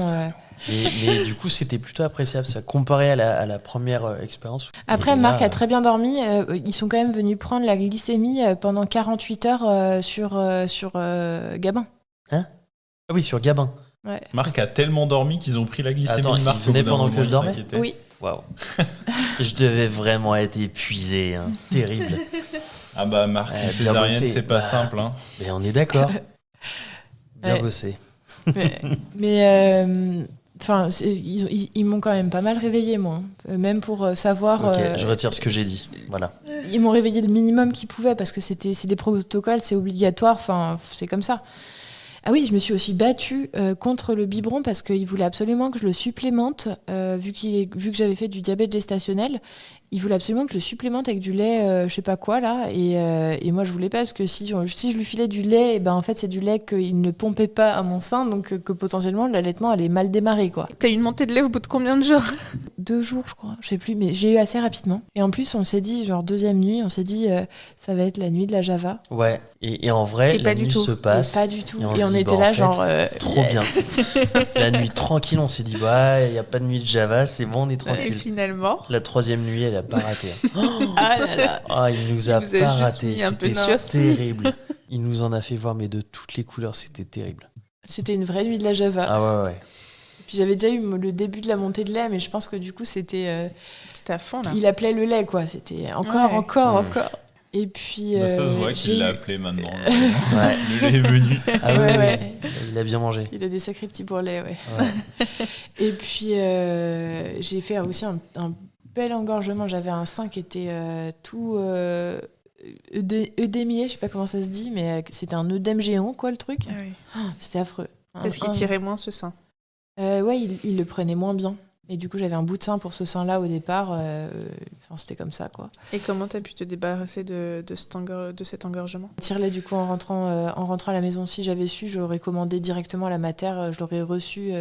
Mais du coup, c'était plutôt appréciable, ça, comparé à la première expérience. Après, Et là, Marc a très bien dormi. Ils sont quand même venus prendre la glycémie pendant 48 heures sur Gabin. Ah oui, sur Gabin. Marc a tellement dormi qu'ils ont pris la glycémie Attends, de Marc. il venait au bout d'un pendant moment, que je il dormais s'inquiétait. Oui. Waouh. Je devais vraiment être épuisé, hein. Terrible. Ah bah Marc, Ouais, une bien césarienne, bossé. c'est pas Bah. simple. Hein. Mais on est d'accord. Bien Ouais. bossé. Mais enfin, ils m'ont quand même pas mal réveillé, moi. Même pour savoir. Ok, je retire ce que j'ai dit. Voilà. Ils m'ont réveillé le minimum qu'ils pouvaient parce que c'est des protocoles, c'est obligatoire. Enfin, c'est comme ça. Ah oui, je me suis aussi battue contre le biberon parce qu'ils voulaient absolument que je le supplémente, vu que j'avais fait du diabète gestationnel. Ils voulaient absolument que je le supplémente avec du lait, je sais pas quoi là, et moi je voulais pas parce que si je lui filais du lait, et ben en fait c'est du lait qu'il ne pompait pas à mon sein, donc que potentiellement l'allaitement allait mal démarrer quoi. T'as eu une montée de lait au bout de combien de jours? 2 jours je crois, je sais plus, mais j'ai eu assez rapidement. Et en plus on s'est dit genre deuxième nuit, on s'est dit ça va être la nuit de la Java. Ouais. Et en vrai, Et la pas du nuit tout. se passe. Et pas du tout. Et on Et se on dit, était bah, en là fait, genre trop bien. La nuit tranquille, on s'est dit bah il y a pas de nuit de Java, c'est bon, on est Et tranquille. finalement. La troisième nuit, elle a pas raté. Hein. Ah là là. Ah, il nous a vous a pas juste raté. mis un peu C'était de sursis. terrible. Il nous en a fait voir, mais de toutes les couleurs, c'était terrible. C'était une vraie nuit de la Java. Ah ouais, ouais. Puis j'avais déjà eu le début de la montée de lait, mais je pense que du coup c'était C'était à fond là. il appelait le lait quoi, c'était encore Ouais. encore. Et puis Bah, ça se voit j'ai qu'il l'a eu- appelé maintenant. Ouais. Le lait est venu. Ah Ouais, ouais, ouais. Il a bien mangé. Il a des sacrés petits bourrelets, ouais. Ouais. Et puis j'ai fait aussi un bel engorgement. J'avais un sein qui était tout œdémié, je sais pas comment ça se dit, mais c'était un œdème géant, quoi, le truc. Ah oui. C'était affreux. Parce qu'il tirait moins ce sein. Ouais, il le prenait moins bien. Et du coup, j'avais un bout de sein pour ce sein-là au départ. Enfin, c'était comme ça, quoi. Et comment t'as pu te débarrasser de cet engorgement? Tire-lait, du coup, en rentrant à la maison, si j'avais su, j'aurais commandé directement à la mater, je l'aurais reçu.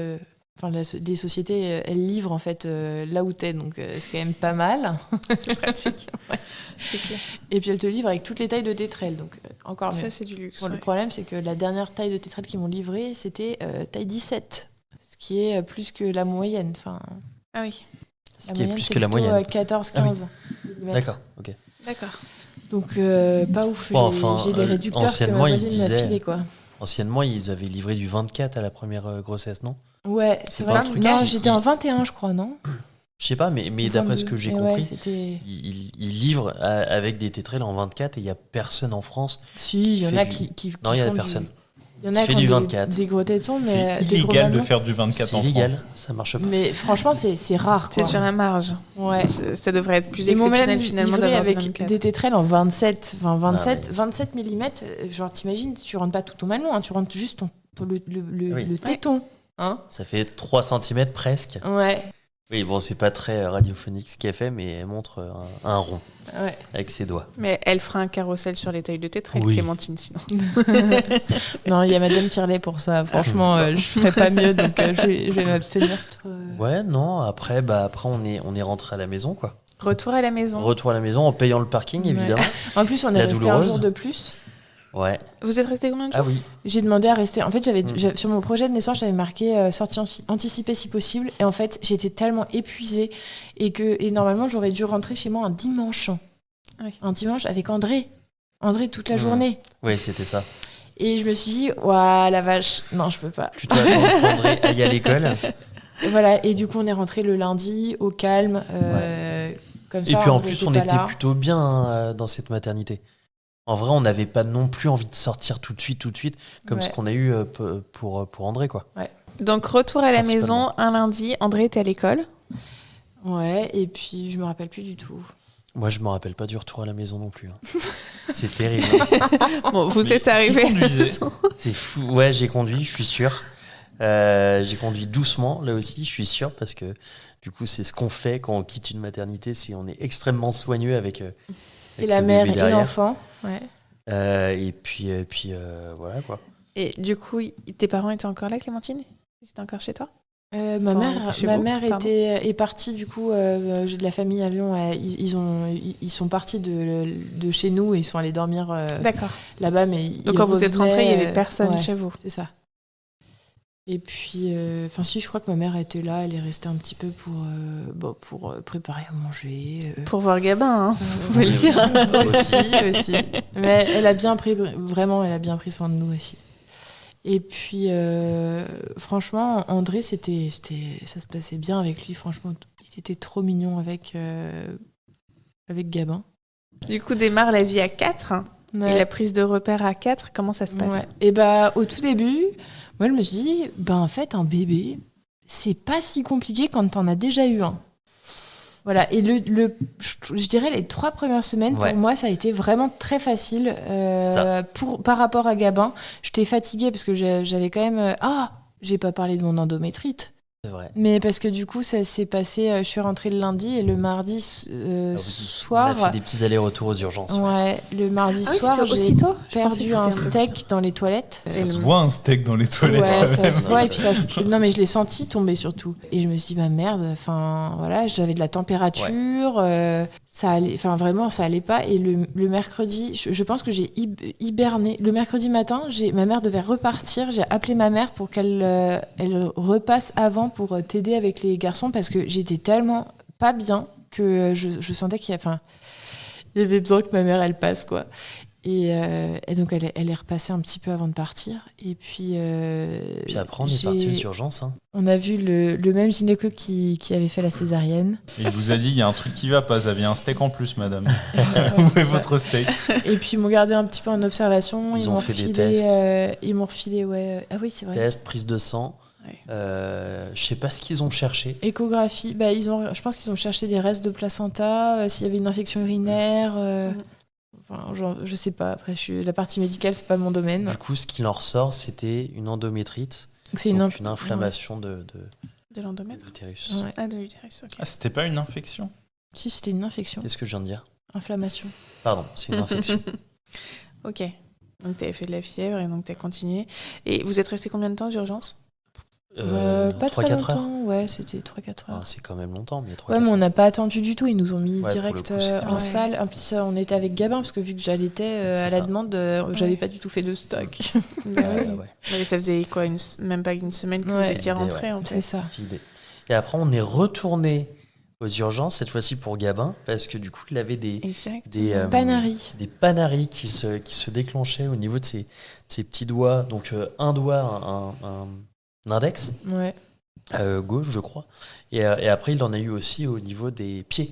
Enfin, des sociétés, elles livrent en fait là où t'es, donc c'est quand même pas mal. C'est pratique. Ouais. C'est clair. Et puis elles te livrent avec toutes les tailles de tétrelles, donc encore mieux. Ça, c'est du luxe. Bon, le ouais. problème, c'est que la dernière taille de tétrelle qu'ils m'ont livrée, c'était taille 17, ce qui est plus que la moyenne. Enfin, Ah oui, Ce qui est plus que la plutôt, moyenne. 14-15. D'accord, ok. d'accord. Donc pas ouf. Bon, J'ai enfin, des réducteurs que anciennement, ma ils voisine m'a disaient- filé, quoi. Anciennement, ils avaient livré du 24 à la première grossesse, non? Ouais, C'est c'est pas vrai. un truc Non, qui- j'étais en 21, je crois, non? Je sais pas, mais d'après ce que j'ai 22. Et ouais, compris, c'était... ils livrent avec des tétrelles en 24 et il y a personne en France. Si, il y en fait a du- qui Non, il y a font personne. Il y en a Qui fait qui ont du des- 24. des gros tétons, mais C'est des gros illégal de mamelons. faire du 24 C'est en illégal, France. ça marche pas. Mais franchement, c'est rare. C'est quoi. sur la marge. Ouais. Ça devrait être plus Ils m'ont exceptionnel même finalement livré d'avoir du avec 24. des tétrelles en 27, enfin 27, Ah ouais. 27 mm. Genre, t'imagines, tu rentres pas tout ton mamelon, hein, tu rentres juste Oui. le téton. Hein Ça fait 3 cm presque. ouais. Oui, bon, c'est pas très radiophonique ce qu'elle fait, mais elle montre un rond Ouais. avec ses doigts. Mais elle fera un carrousel sur les tailles de tétrelles, Oui. Clémentine, sinon. Non, il y a Madame Tirlet pour ça. Franchement, je ferais pas mieux, donc je vais m'abstenir. Ouais, non, après, après on est rentré à la maison, quoi. Retour à la maison. Retour à la maison en payant le parking, Ouais. évidemment. En plus, on est La resté douloureuse. un jour de plus. Ouais. Vous êtes resté combien de jours Ah oui. J'ai demandé à rester. En fait, Mm. sur mon projet de naissance, j'avais marqué sortie anticipée si possible. Et en fait, j'étais tellement épuisée et normalement, j'aurais dû rentrer chez moi un dimanche. Oui. Un dimanche avec André. André toute la Mm. journée. Oui, c'était ça. Et je me suis dit, ouah, la vache, non, je peux pas. Plutôt attendre qu'André aille à l'école. Et voilà. Et du coup, on est rentré le lundi au calme. Comme Et ça, puis en André plus, était on pas était là. plutôt bien dans cette maternité. En vrai, on n'avait pas non plus envie de sortir tout de suite, comme Ouais. ce qu'on a eu pour André, quoi. Donc, retour à la Principalement. maison, un lundi. André était à l'école. Ouais. Et puis, je me rappelle plus du tout. Moi, je me rappelle pas du retour à la maison non plus. Hein. C'est terrible. Bon, vous Mais êtes qui arrivé. conduisait C'est fou. Ouais, j'ai conduit, je suis sûr. J'ai conduit doucement, là aussi, je suis sûr, parce que du coup, c'est ce qu'on fait quand on quitte une maternité, c'est on est extrêmement soigneux avec Et la le mère bébé et derrière. l'enfant. Ouais. Et puis voilà, quoi. Et du coup, tes parents étaient encore là, Clémentine? Ils étaient encore chez toi? Ma Enfin, mère, était chez ma vous, mère pardon. est partie du coup. J'ai de la famille à Lyon. Ils sont partis de chez nous et ils sont allés dormir D'accord. là-bas. Mais Donc, quand vous êtes rentrés, il n'y avait personne ouais, chez vous. c'est ça. Et puis, enfin si, je crois que ma mère était là. Elle est restée un petit peu pour préparer à manger. Pour voir Gabin, hein. Vous pouvez le dire. aussi. Mais elle a bien pris soin de nous aussi. Et puis, franchement, André, ça se passait bien avec lui. Franchement, il était trop mignon avec Gabin. Du coup, démarre la vie à 4. Ouais. Et la prise de repère à 4, comment ça se passe? Ouais. Et au tout début, moi, je me suis dit, en fait, un bébé, c'est pas si compliqué quand t'en as déjà eu un. Voilà. Et je dirais les 3 premières semaines, Ouais. pour moi, ça a été vraiment très facile. Ça. Par rapport à Gabin, j'étais fatiguée parce que j'avais quand même... j'ai pas parlé de mon endométrite. C'est vrai. Mais parce que du coup, ça s'est passé... je suis rentrée le lundi et le mardi Ah oui, soir... On a fait des petits allers-retours aux urgences. Ouais. Ouais, le mardi Ah oui, soir, c'était j'ai aussitôt? Je pensais perdu que un c'était un peu- steak dans les toilettes. Ça se voit un steak dans les toilettes. Ouais, quand ça même. se voit et puis non mais je l'ai senti tomber surtout et je me suis dit merde, enfin voilà, j'avais de la température, ça allait, enfin vraiment ça allait pas et le mercredi, je pense que j'ai hiberné. Le mercredi matin, ma mère devait repartir, j'ai appelé ma mère pour qu'elle elle repasse avant pour t'aider avec les garçons parce que j'étais tellement pas bien que je sentais il y avait besoin que ma mère elle passe quoi. Et donc elle est repassée un petit peu avant de partir. Et puis, Puis après, on est parti aux urgences. Hein. on a vu le même gynéco qui avait fait la césarienne. Il vous a dit, il y a un truc qui va pas, vous aviez un steak en plus, madame. Où est votre steak? Et puis ils m'ont gardé un petit peu en observation. Ils ont m'ont fait des refilé, tests. ils m'ont refilé, ouais. Ah oui, c'est vrai. Test, prise de sang. Ouais. Je sais pas ce qu'ils ont cherché. Échographie, je pense qu'ils ont cherché des restes de placenta, s'il y avait une infection urinaire. Enfin, genre, je sais pas. Après, la partie médicale, c'est pas mon domaine. Du coup, ce qu'il en ressort, c'était une endométrite, Donc, c'est donc une inflammation de De l'endomètre? l'utérus. Ouais. Ah, de l'utérus, ok. Ah, c'était pas une infection? Si, c'était une infection. Qu'est-ce que je viens de dire? Inflammation. Pardon, c'est une infection. Ok. Donc, tu avais fait de la fièvre et donc tu as continué. Et vous êtes resté combien de temps aux urgences? Pas très 3-4 heures. longtemps, ouais, c'était 3-4 heures. Ah, c'est quand même longtemps, mais 3-4 Ouais, mais on heures. n'a pas attendu du tout. Ils nous ont mis Ouais, direct pour le coup, c'était en vrai. salle. En plus, on était avec Gabin, parce que vu que j'allaitais à C'est la ça. demande, j'avais Ouais. pas du tout fait de stock. Bah Ouais, oui. ouais. Mais ça faisait quoi, même pas une semaine que vous Ouais. étiez rentrés en C'est fait. ça. Filé. Et après, on est retourné aux urgences, cette fois-ci pour Gabin, parce que du coup, il avait Exact. des Panarie. des panaries qui se déclenchaient au niveau de ses petits doigts. Donc, un doigt, un index, Ouais. gauche, je crois. Et après, il en a eu aussi au niveau des pieds.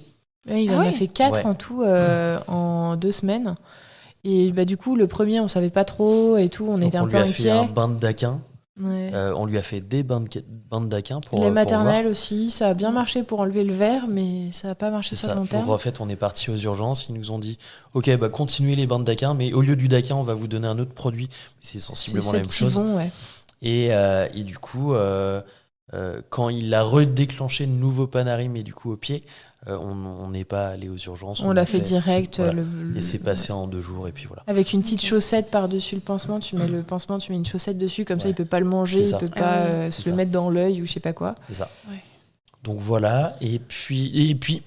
Ouais, il Ah en a ouais. fait 4 Ouais. en tout en 2 semaines. Et bah, du coup, le premier, on savait pas trop et tout, on Donc était on un lui peu a fait inquiets. un bain de daquin. Ouais. On lui a fait des bains de daquin pour Les pour maternelles voir. aussi, ça a bien marché pour enlever le verre, mais ça n'a pas marché C'est sur ça. le long terme. Donc en fait, on est parti aux urgences. Ils nous ont dit, ok, bah continuez les bains de daquin, mais au lieu du daquin, on va vous donner un autre produit. C'est sensiblement la même chose. Bon, ouais. Et du coup, quand il a redéclenché le nouveau Panarim et du coup au pied, on n'est pas allé aux urgences. On l'a fait direct. Voilà. Et c'est passé en 2 jours et puis voilà. Avec une petite chaussette par-dessus le pansement, tu mets une chaussette dessus, comme ça Ouais. il peut pas le manger, C'est il ça. peut pas C'est se le ça. mettre dans l'œil ou je sais pas quoi. C'est ça. Ouais. Donc voilà. Et puis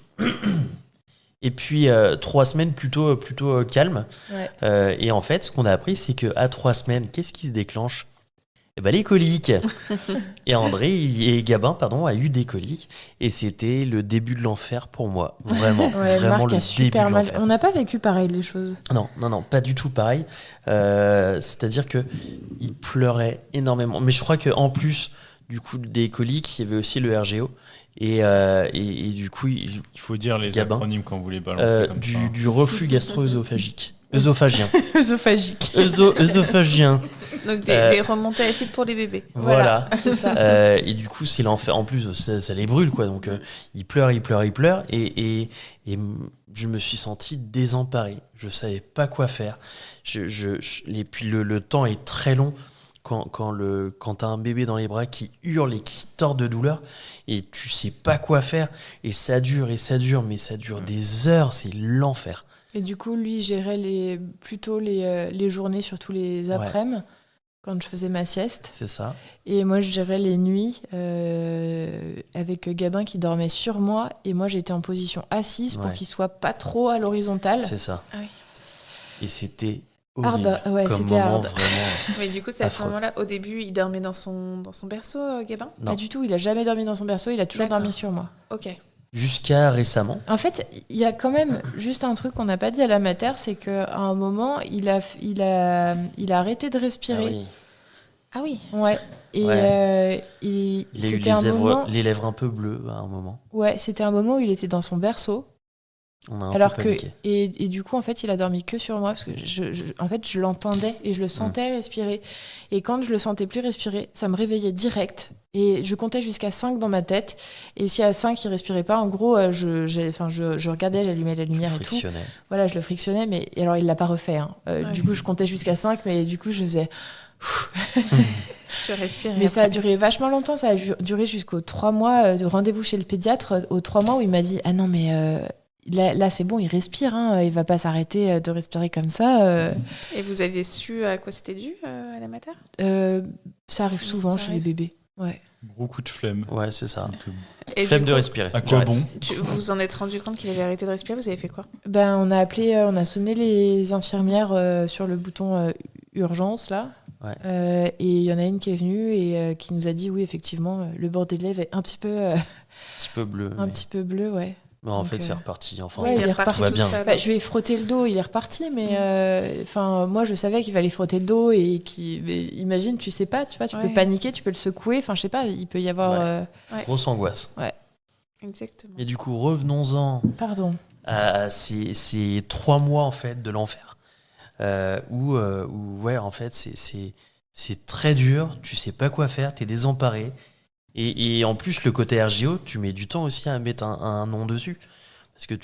3 semaines plutôt calmes. Ouais. Et en fait, ce qu'on a appris, c'est qu'à 3 semaines, qu'est-ce qui se déclenche? Eh ben, les coliques. Et Gabin, a eu des coliques. Et c'était le début de l'enfer pour moi. Vraiment, Ouais, vraiment Marc le a début super de mal. l'enfer. On n'a pas vécu pareil les choses. Non, pas du tout pareil. C'est-à-dire que il pleurait énormément. Mais je crois qu'en plus du coup des coliques, il y avait aussi le RGO. Et du coup, Il faut dire les Gabin. acronymes quand vous les balancez comme ça. du reflux gastro-œsophagique. Œsophagien. Œsophagique. Œsophagien. Donc des remontées acides pour les bébés. Voilà. C'est ça. Et du coup, c'est l'enfer. En plus, ça les brûle, quoi. Donc, il pleure. Et je me suis senti désemparé. Je savais pas quoi faire. Et puis, le temps est très long quand t'as un bébé dans les bras qui hurle et qui se tord de douleur et tu sais pas quoi faire. Et ça dure, mais ça dure des heures. C'est l'enfer. Et du coup, lui il gérait plutôt les journées, surtout les après-midi, quand je faisais ma sieste. C'est ça. Et moi, je gérais les nuits avec Gabin qui dormait sur moi. Et moi, j'étais en position assise pour Ouais. qu'il soit pas trop à l'horizontale. C'est ça. Ah oui. Et c'était horrible. Hard, ouais, comme c'était moment, hard. vraiment. Mais du coup, c'est à ce Affreux. moment-là, au début, il dormait dans son berceau, Gabin? Non. Pas du tout, il a jamais dormi dans son berceau, il a toujours D'accord. dormi sur moi. Ok. Jusqu'à récemment. En fait, il y a quand même juste un truc qu'on n'a pas dit à la mater, c'est qu'à un moment, il a arrêté de respirer. Ah oui. Ah oui. Ouais. Et, et Il a eu c'était un moment. les lèvres un peu bleues à un moment. Ouais, c'était un moment où il était dans son berceau. On a un Alors peu que paniqué. et du coup en fait il a dormi que sur moi parce que en fait je l'entendais et je le sentais respirer et quand je le sentais plus respirer ça me réveillait direct et je comptais jusqu'à 5 dans ma tête et si à 5 il respirait pas en gros je regardais, j'allumais la lumière et tout, Frictionnel. voilà, je le frictionnais mais et alors il l'a pas refait hein. Ouais. Du coup je comptais jusqu'à 5 mais du coup je faisais Tu respirais. mais ça a duré vachement longtemps, ça a duré jusqu'aux 3 mois de rendez-vous chez le pédiatre, aux 3 mois où il m'a dit ah non mais là, c'est bon, il respire, hein, il va pas s'arrêter de respirer comme ça. Et vous avez su à quoi c'était dû à la mater? Ça arrive souvent Ça chez arrive. les bébés. Ouais. Gros coup de flemme. Ouais, c'est ça. Et Flemme du de coup, respirer. À quoi J'arrête. bon vous vous en êtes rendu compte qu'il avait arrêté de respirer? Vous avez fait quoi? Ben, on a sonné les infirmières sur le bouton urgence là. Ouais. Et il y en a une qui est venue et qui nous a dit oui effectivement le bord des lèvres est un petit peu Un petit peu bleu. un mais- petit peu bleu ouais. Mais en Donc, fait, c'est reparti. Enfin, ouais, il est reparti. tout va bien. tout seul. Bah, je lui ai frotté le dos, il est reparti, mais moi je savais qu'il fallait frotter le dos et mais imagine, tu sais pas, tu vois, tu Ouais. peux paniquer, tu peux le secouer, enfin je sais pas, il peut y avoir. Grosse angoisse. Exactement. Et du coup, revenons-en Pardon. à ces 3 mois en fait de l'enfer, où ouais, en fait, c'est très dur. Tu sais pas quoi faire, t'es désemparé. Et en plus, le côté RGO, tu mets du temps aussi à mettre un nom dessus. Parce que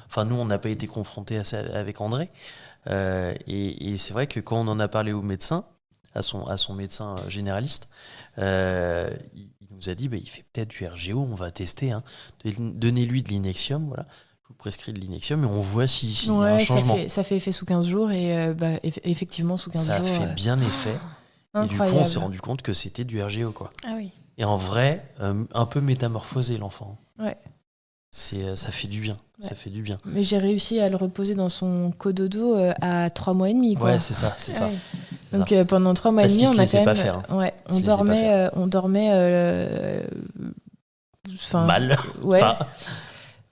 enfin, nous, on n'a pas été confrontés à ça avec André. Et c'est vrai que quand on en a parlé au médecin, à son médecin généraliste, il nous a dit il fait peut-être du RGO, on va tester. Hein. Donnez-lui de l'Inexium, voilà. Je vous prescris de l'Inexium et on voit s'il y a un changement. Ça fait effet sous 15 jours et effectivement, sous 15 Ça jours. a fait bien effet. Et du coup, Incroyable. on s'est rendu compte que c'était du RGO, quoi. Ah oui. Et en vrai, un peu métamorphosé, l'enfant. Ouais. Ça fait du bien. Ouais. Ça fait du bien. Mais j'ai réussi à le reposer dans son cododo à 3 mois et demi, quoi. Ouais, c'est ça, c'est ça. Ouais. C'est Donc ça. pendant 3 mois Parce et demi, qu'il se on a laissait quand pas même. faire, hein. Ouais, Il se laissait pas on dormait. Mal. Ouais. Pas.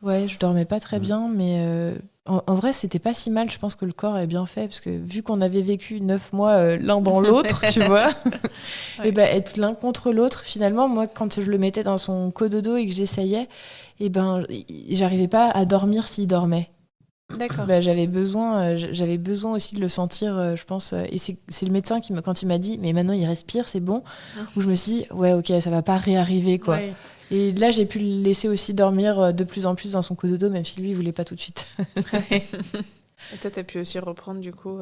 Ouais, je dormais pas très bien, mais en vrai, c'était pas si mal. Je pense que le corps est bien fait, parce que vu qu'on avait vécu 9 mois l'un dans l'autre, tu vois, Ouais. et ben être l'un contre l'autre, finalement, moi, quand je le mettais dans son cododo et que j'essayais, et ben, j'arrivais pas à dormir s'il dormait. D'accord. Bah, j'avais besoin aussi de le sentir, je pense. Et c'est le médecin quand il m'a dit, mais maintenant il respire, c'est bon. Où je me suis dit, ouais, ok, ça va pas réarriver, quoi. Ouais. Et là, j'ai pu le laisser aussi dormir de plus en plus dans son cododo, même si lui, il voulait pas tout de suite. Et toi, tu as pu aussi reprendre du coup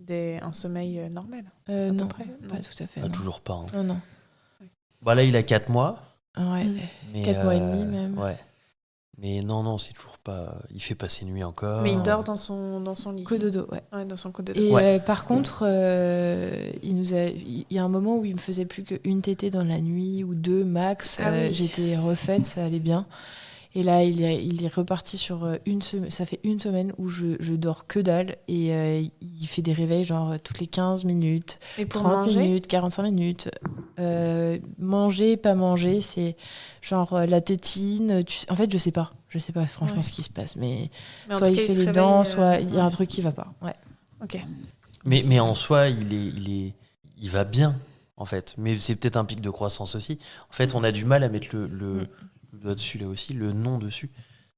un sommeil normal à peu Non, près pas tout à fait. Ah, non. toujours pas. Hein. Non, non. Bah là, il a 4 mois. Ouais, Mais 4 mois et demi même. Ouais. Mais non, c'est toujours pas. Il fait pas ses nuits encore. Mais il dort dans son lit. Cododo, ouais. Ouais, dans son cododo. Et Ouais. par contre, il y a un moment où il me faisait plus qu'une tétée dans la nuit ou 2 max. Ah oui. J'étais refaite, ça allait bien. Et là, il est reparti sur une semaine. Ça fait une semaine où je dors que dalle. Et il fait des réveils genre toutes les 15 minutes, Et pour 30 manger minutes, 45 minutes. Manger, pas manger, c'est genre la tétine. En fait, je sais pas franchement Ouais. ce qui se passe. Mais Mais en soit tout il cas, fait se les réveille, dents, soit il y a ouais. un truc qui va pas. Ouais. Ok. Mais en soi, il va bien, en fait. Mais c'est peut-être un pic de croissance aussi. En fait, on a du mal à mettre le doigt dessus, là aussi, le nom dessus.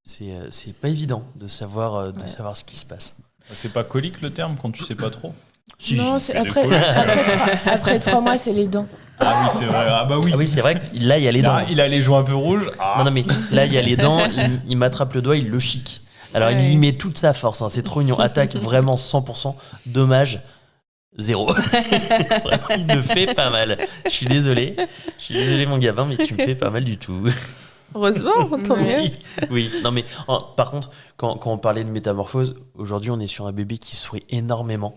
C'est pas évident de savoir ce qui se passe. C'est pas colique le terme quand tu sais pas trop? Si, Non, si. c'est après 3 mois, c'est les dents. Ah oui, c'est vrai. Ah bah oui. Ah oui, c'est vrai que là, il y a les dents. Il a les joues un peu rouges. Ah. Non, mais là, il y a les dents, il m'attrape le doigt, il le chic. Alors, Ouais. il y met toute sa force, hein, c'est trop mignon. Attaque vraiment 100%. Dommage, 0. Vraiment, il me fait pas mal. Je suis désolé, mon gamin, mais tu me fais pas mal du tout. Heureusement, tant mieux. Oui. Non, mais par contre, quand on parlait de métamorphose, aujourd'hui, on est sur un bébé qui sourit énormément.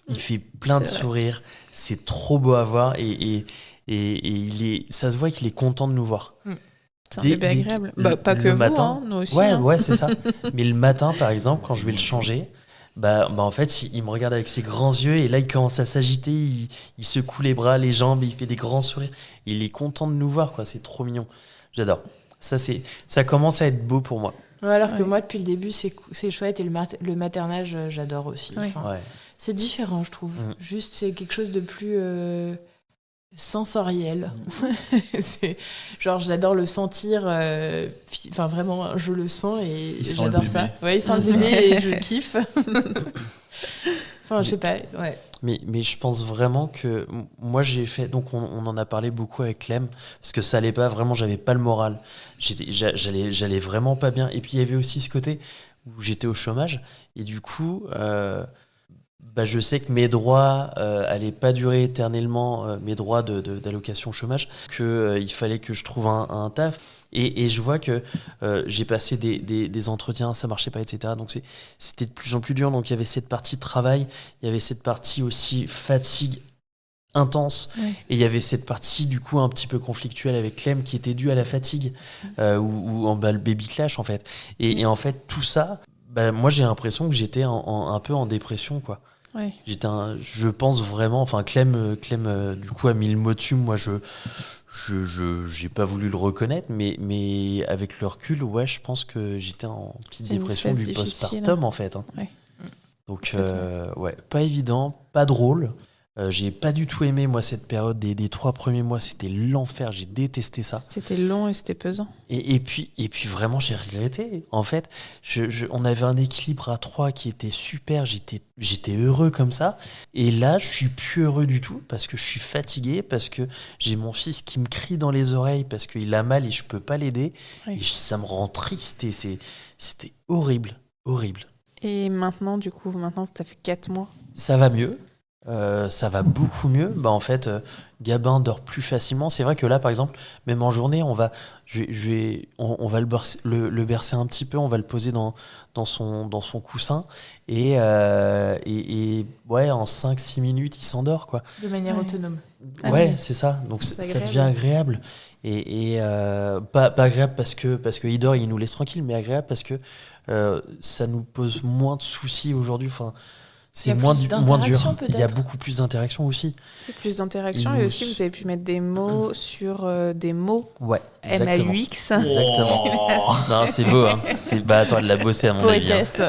Il fait plein de C'est vrai. sourires. C'est trop beau à voir et ça se voit qu'il est content de nous voir. C'est un Dès- bébé dès agréable. que- Bah, pas le que vous, matin. hein, nous aussi. Ouais, hein. ouais, c'est ça. Mais le matin, par exemple, quand je vais le changer, bah en fait, il me regarde avec ses grands yeux et là, il commence à s'agiter, il secoue les bras, les jambes, il fait des grands sourires. Il est content de nous voir, quoi. C'est trop mignon. J'adore. Ça commence à être beau pour moi. Ouais, alors que Ouais. moi, depuis le début, c'est chouette. Et le maternage, j'adore aussi. Ouais. Enfin, Ouais. c'est différent, je trouve. Mm. Juste, c'est quelque chose de plus sensoriel. C'est genre, j'adore le sentir. Enfin, vraiment, je le sens et Il sent le j'adore bébé. ça. Ouais, il sent le bébé et je kiffe. Enfin, je sais pas. Ouais. Mais je pense vraiment que moi j'ai fait, donc on en a parlé beaucoup avec Clem, parce que ça allait pas, vraiment j'avais pas le moral, j'allais vraiment pas bien, et puis il y avait aussi ce côté où j'étais au chômage, et du coup bah, je sais que mes droits allaient pas durer éternellement, mes droits d'allocation chômage, que il fallait que je trouve un taf. Et je vois que j'ai passé des entretiens, ça marchait pas, etc. Donc c'était de plus en plus dur. Donc il y avait cette partie travail, il y avait cette partie aussi fatigue intense, Ouais. et il y avait cette partie du coup un petit peu conflictuelle avec Clem qui était due à la fatigue, ou en le baby clash en fait. Et en fait tout ça, bah, moi j'ai l'impression que j'étais un peu en dépression, quoi. Ouais. Je pense vraiment, enfin Clem du coup a mis le mot dessus, moi je j'ai pas voulu le reconnaître, mais avec le recul, ouais, je pense que j'étais en petite C'est une dépression phase du difficile. postpartum en fait, hein. Ouais. Donc ouais, pas évident, pas drôle. J'ai pas du tout aimé moi cette période des 3 premiers mois, c'était l'enfer, j'ai détesté ça. C'était long et c'était pesant. Et puis vraiment j'ai regretté. En fait, on avait un équilibre à 3 qui était super, j'étais heureux comme ça. Et là, je suis plus heureux du tout parce que je suis fatigué, parce que j'ai mon fils qui me crie dans les oreilles parce qu'il a mal et je peux pas l'aider. Oui. Et ça me rend triste et c'était horrible, horrible. Et maintenant, du coup, ça fait 4 mois. Ça va mieux. Ça va beaucoup mieux. Bah, en fait, Gabin dort plus facilement. C'est vrai que là, par exemple, même en journée, on va le bercer un petit peu, on va le poser dans son coussin. Et ouais, en 5-6 minutes, il s'endort, quoi. De manière Ouais. autonome. Ah Ouais, oui. c'est ça. Donc C'est ça agréable. devient agréable. Et pas agréable parce que il dort, il nous laisse tranquille, mais agréable parce que ça nous pose moins de soucis aujourd'hui. Enfin, Il y c'est a moins, plus moins dur. d'interactions, Il y a peut-être. beaucoup plus d'interactions aussi. Plus d'interactions Il et nous- aussi vous avez pu mettre des mots sur des mots Ouais, exactement. MAUX. Exactement. Non, c'est beau. Hein. Bah attends, elle l'a bossé à mon avis. Hein. Poétesse.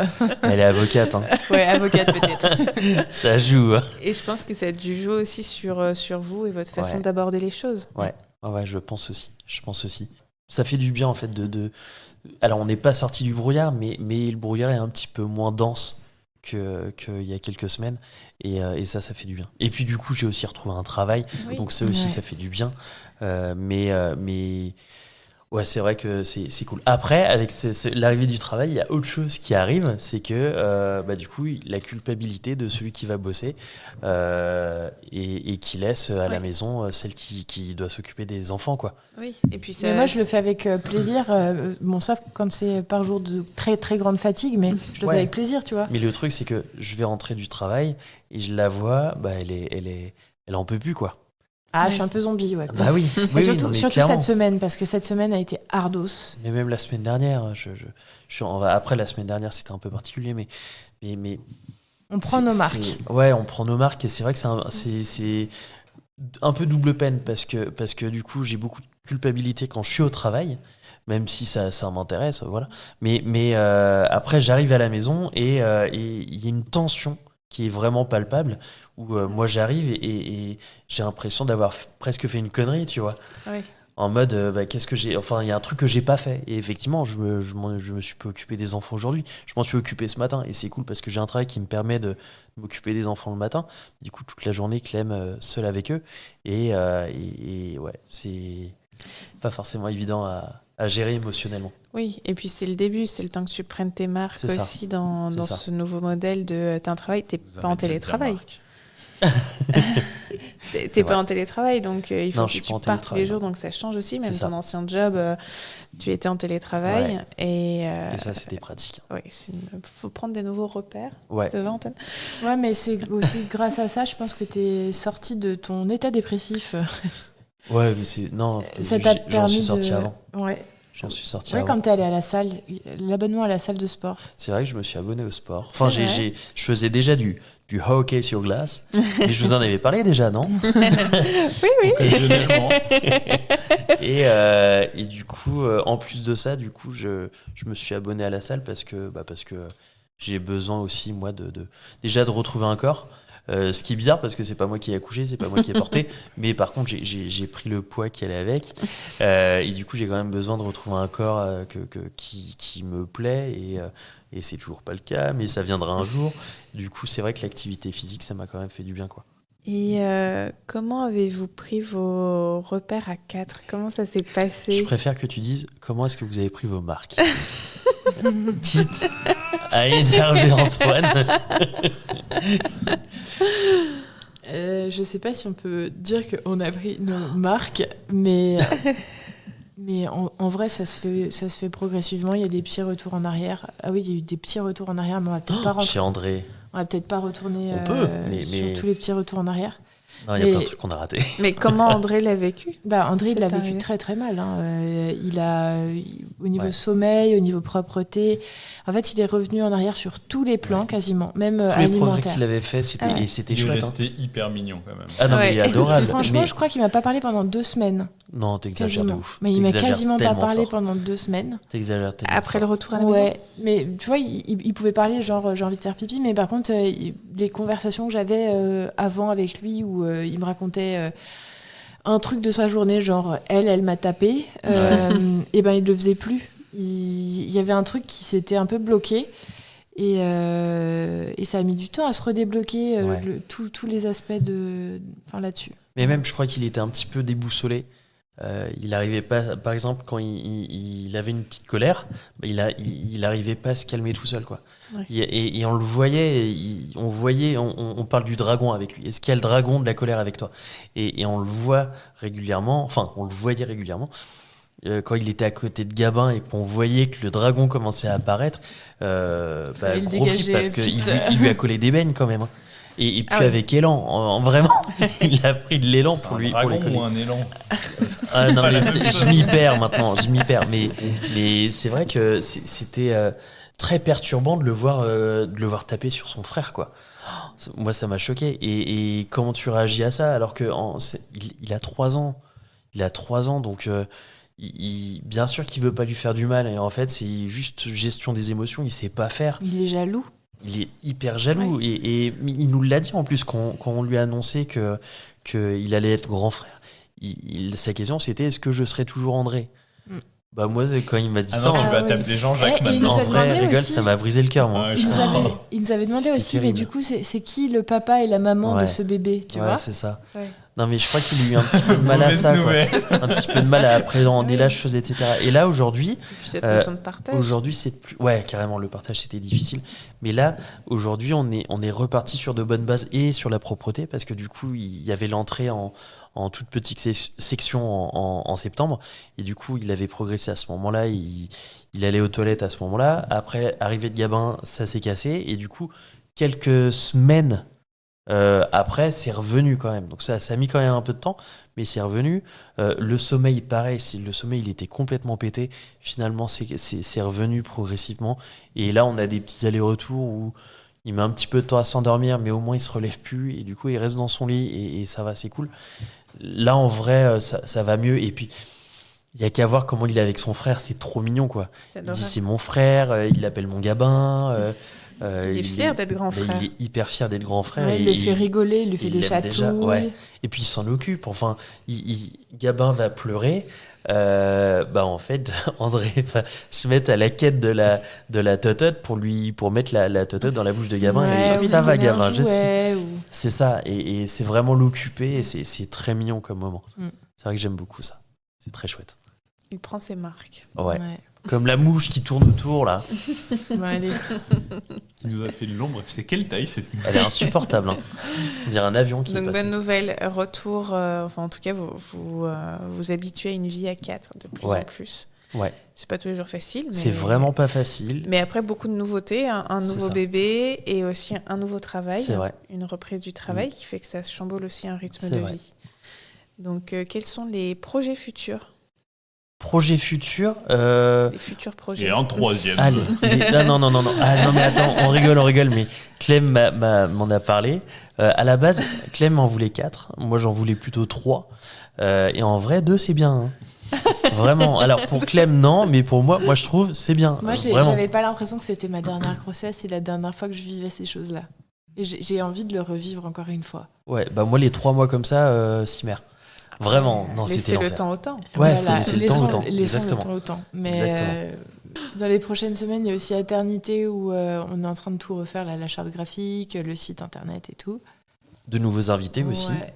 Elle est avocate. Hein. Ouais, avocate peut-être. Ça joue. Hein. Et je pense que ça a dû jouer aussi sur vous et votre façon Ouais. d'aborder les choses. Ouais, je pense aussi. ça fait du bien en fait alors on n'est pas sorti du brouillard, mais le brouillard est un petit peu moins dense qu'il y a quelques semaines, et ça fait du bien. Et puis du coup j'ai aussi retrouvé un travail, Oui. donc ça aussi Ouais. ça fait du bien. Mais ouais, c'est vrai que c'est cool. Après, avec l'arrivée du travail, il y a autre chose qui arrive, c'est que du coup, la culpabilité de celui qui va bosser et qui laisse à la Oui. maison celle qui doit s'occuper des enfants, quoi. Oui, et puis Mais moi, je le fais avec plaisir. Bon, sauf quand c'est par jour de très très grande fatigue, mais je le Ouais. fais avec plaisir, tu vois. Mais le truc, c'est que je vais rentrer du travail et je la vois, elle en peut plus, quoi. Ah, je suis un peu zombie, ouais. Bah oui, Et oui, surtout, non, mais surtout clairement. cette semaine, parce que cette semaine a été ardos. Mais même la semaine dernière, après la semaine dernière, c'était un peu particulier, mais On prend nos marques. Ouais, on prend nos marques, et c'est vrai que c'est un peu double peine parce que du coup, j'ai beaucoup de culpabilité quand je suis au travail, même si ça m'intéresse, voilà. Mais après, j'arrive à la maison et il y a une tension qui est vraiment palpable où moi j'arrive et j'ai l'impression d'avoir presque fait une connerie, tu vois. Oui. En mode, qu'est-ce que j'ai. Enfin, il y a un truc que j'ai pas fait. Et effectivement, je me suis pas occupé des enfants aujourd'hui. Je m'en suis occupé ce matin. Et c'est cool parce que j'ai un travail qui me permet de m'occuper des enfants le matin. Du coup, toute la journée, Clem seul avec eux. Et ouais, c'est pas forcément évident à gérer émotionnellement. Oui, et puis c'est le début, c'est le temps que tu prennes tes marques C'est ça. aussi dans C'est ça. ce nouveau modèle de t'as un travail, t'es Vous pas en arrêtez de dire télétravail. Marc. T'es vrai. pas en télétravail, donc il faut Non, que je suis tu pas en partes tous les télétravail, jours, non. donc ça change aussi. Même C'est ça. ton ancien job, tu étais en télétravail. Et ça, c'était pratique. oui, faut prendre des nouveaux repères. Ouais. Te va, Antoine? Ouais, mais c'est aussi grâce à ça, je pense que t'es sorti de ton état dépressif. Ouais, mais c'est. Non, Ça t'a j'en permis suis sorti de... avant. Ouais. J'en suis sorti Ouais, avant. quand t'es allé à la salle, l'abonnement à la salle de sport. C'est vrai que je me suis abonné au sport. Enfin, C'est vrai. je faisais déjà du hockey sur glace. Mais je vous en avais parlé déjà, non? Occasionnellement. Et du coup, en plus de ça, du coup, je me suis abonné à la salle parce que j'ai besoin aussi, moi, déjà de retrouver un corps. Ce qui est bizarre parce que c'est pas moi qui ai accouché, c'est pas moi qui ai porté, mais par contre j'ai pris le poids qui allait avec, et du coup j'ai quand même besoin de retrouver un corps qui me plaît, et c'est toujours pas le cas, mais ça viendra un jour. Du coup c'est vrai que l'activité physique ça m'a quand même fait du bien, quoi. Et comment avez-vous pris vos repères à 4? Comment ça s'est Je passé? préfère que tu dises comment est-ce que vous avez pris vos marques, quitte à énerver Antoine. Je sais pas si on peut dire qu'on a pris nos marques, mais en vrai, ça se fait progressivement. Il y a des petits retours en arrière. Ah oui, il y a eu des petits retours en arrière, mais on va peut-être pas Chez André, on va peut-être pas retourner On peut, mais- sur tous les petits retours en arrière. non, il y a Mais- plein de trucs qu'on a ratés. Mais comment André l'a vécu? Bah, André, il C'est l'a vécu arrivé. très très mal. Hein. Au niveau Ouais. sommeil, au niveau propreté, en fait, il est revenu en arrière sur tous les plans quasiment, même Tous les progrès alimentaire. qu'il avait fait, c'était Ah ouais. et c'était Il est chouette. Hein. resté hyper mignon quand même. Ah non, mais Ouais. il est adorable. Franchement, mais... je crois qu'il m'a pas parlé pendant 2 semaines. Non, t'exagères de Quasiment. ouf. Mais il m'a T'exagères quasiment pas tellement parlé fort. pendant 2 semaines. T'exagères tellement Après le fort. retour à la maison? Ouais, mais tu vois, il pouvait parler genre j'ai envie de faire pipi, mais par contre, les conversations que j'avais avant avec lui où il me racontait un truc de sa journée, genre elle m'a tapé, et ben il le faisait plus. Il y avait un truc qui s'était un peu bloqué. Et ça a mis du temps à se redébloquer Ouais. tous les aspects là-dessus. Mais même, je crois qu'il était un petit peu déboussolé. Il arrivait pas, par exemple, quand il avait une petite colère, bah, il arrivait pas à se calmer tout seul, quoi. Ouais. Et on le voyait, on parle du dragon avec lui. Est-ce qu'il y a le dragon de la colère avec toi? Et on le voit régulièrement, enfin, on le voyait régulièrement. Quand il était à côté de Gabin et qu'on voyait que le dragon commençait à apparaître, Fallait le gros flip dégager, parce qu'il putain. lui a collé des beignes quand même. Hein. Et puis Ah ouais. avec élan, vraiment, il a pris de l'élan C'est pour un lui dragon pour les coller. ou un élan? Ah non, pas mais la même chose. je m'y perds maintenant, je m'y perds. Mais c'est vrai que c'était très perturbant de le voir taper sur son frère, quoi. Moi, ça m'a choqué. Et comment tu réagis à ça alors que il a 3 ans. Il a 3 ans, donc bien sûr qu'il veut pas lui faire du mal. Et en fait, c'est juste gestion des émotions. Il sait pas faire. Il est jaloux. Il est hyper jaloux. Et il nous l'a dit en plus quand on lui a annoncé qu'il allait être grand frère. Sa question, c'était est-ce que je serai toujours André? Bah moi, quand il m'a dit Ah ça, non, tu Ah vas oui. t'appeler Jean-Jacques Et il nous maintenant. a en vrai, demandé rigole, aussi- ça m'a brisé le cœur, moi. Ouais, Il je il nous avait demandé C'était aussi, mais terrible. du coup, c'est qui le papa et la maman de Ouais. ce bébé, tu Ouais, vois? c'est ça. Ouais. Non, mais je crois qu'il a eu un petit peu de mal à Mauvaise ça, quoi. nouvelle. Un petit peu de mal à appréhender la chose, etc. Et là, aujourd'hui, Et puis cette Euh, notion de partage. Aujourd'hui, c'est plus. Ouais, carrément, le partage, c'était difficile. Mais là, aujourd'hui, on est reparti sur de bonnes bases et sur la propreté, parce que du coup, il y avait l'entrée en toute petite section en septembre. Et du coup, il avait progressé à ce moment-là. Il allait aux toilettes à ce moment-là. Après, arrivée de Gabin, ça s'est cassé. Et du coup, quelques semaines après, c'est revenu quand même. Donc ça a mis quand même un peu de temps, mais c'est revenu. Le sommeil, pareil, le sommeil il était complètement pété. Finalement, c'est revenu progressivement. Et là, on a des petits allers-retours où il met un petit peu de temps à s'endormir, mais au moins il se relève plus. Et du coup, il reste dans son lit et ça va, c'est cool. Là, en vrai, ça va mieux. Et puis, il y a qu'à voir comment il est avec son frère. C'est trop mignon, quoi. C'est Il dit adorable. c'est mon frère, il l'appelle mon Gabin. Il est fier d'être grand frère. Il est hyper fier d'être grand frère. Ouais, et il le fait rigoler, il lui fait il des l'aime chatouilles. déjà, ouais. Et puis il s'en occupe. Enfin, Gabin va pleurer. En fait, André va se mettre à la quête de la totote pour mettre la totote dans la bouche de Gabin. Ouais, et ou dire lui ça va donner un Gabin, je suis. jouet, ou- C'est ça. Et c'est vraiment l'occuper. Et c'est très mignon comme moment. Mm. C'est vrai que j'aime beaucoup ça. C'est très chouette. Il prend ses marques. Ouais. Comme la mouche qui tourne autour là. Bon, allez. Qui nous a fait de l'ombre. C'est quelle taille cette mouche? Elle est insupportable. Hein. On dirait un avion qui est Donc passé. bonne nouvelle, retour, enfin en tout cas vous habituez à une vie à 4 de plus Ouais. en plus. Ouais. C'est pas tous les jours facile. C'est vraiment pas facile. Mais après beaucoup de nouveautés, un C'est nouveau ça. bébé et aussi un nouveau travail, C'est vrai. une reprise du travail qui fait que ça chamboule aussi un rythme C'est de vrai. vie. Donc quels sont les projets futurs, Projet futur. les futurs projets? Et un troisième. Allez, non. Ah, non, mais attends, on rigole, mais Clem m'en a parlé. À la base, Clem en voulait 4. Moi, j'en voulais plutôt 3. Et en vrai, 2, c'est bien. Hein. Vraiment. Alors, pour Clem, non, mais pour moi, je trouve, c'est bien. Moi, Vraiment. j'avais pas l'impression que c'était ma dernière grossesse et la dernière fois que je vivais ces choses-là. Et j'ai envie de le revivre encore une fois. Ouais, bah moi, les 3 mois comme ça, Cimer. Vraiment, non, Laissez c'était le l'enfer. temps au temps. Ouais, faut laisser le temps au temps. Laissons Exactement. le temps au temps. Mais Exactement. dans les prochaines semaines, il y a aussi Aternité où on est en train de tout refaire, la charte graphique, le site internet et tout. De nouveaux invités aussi. Ouais.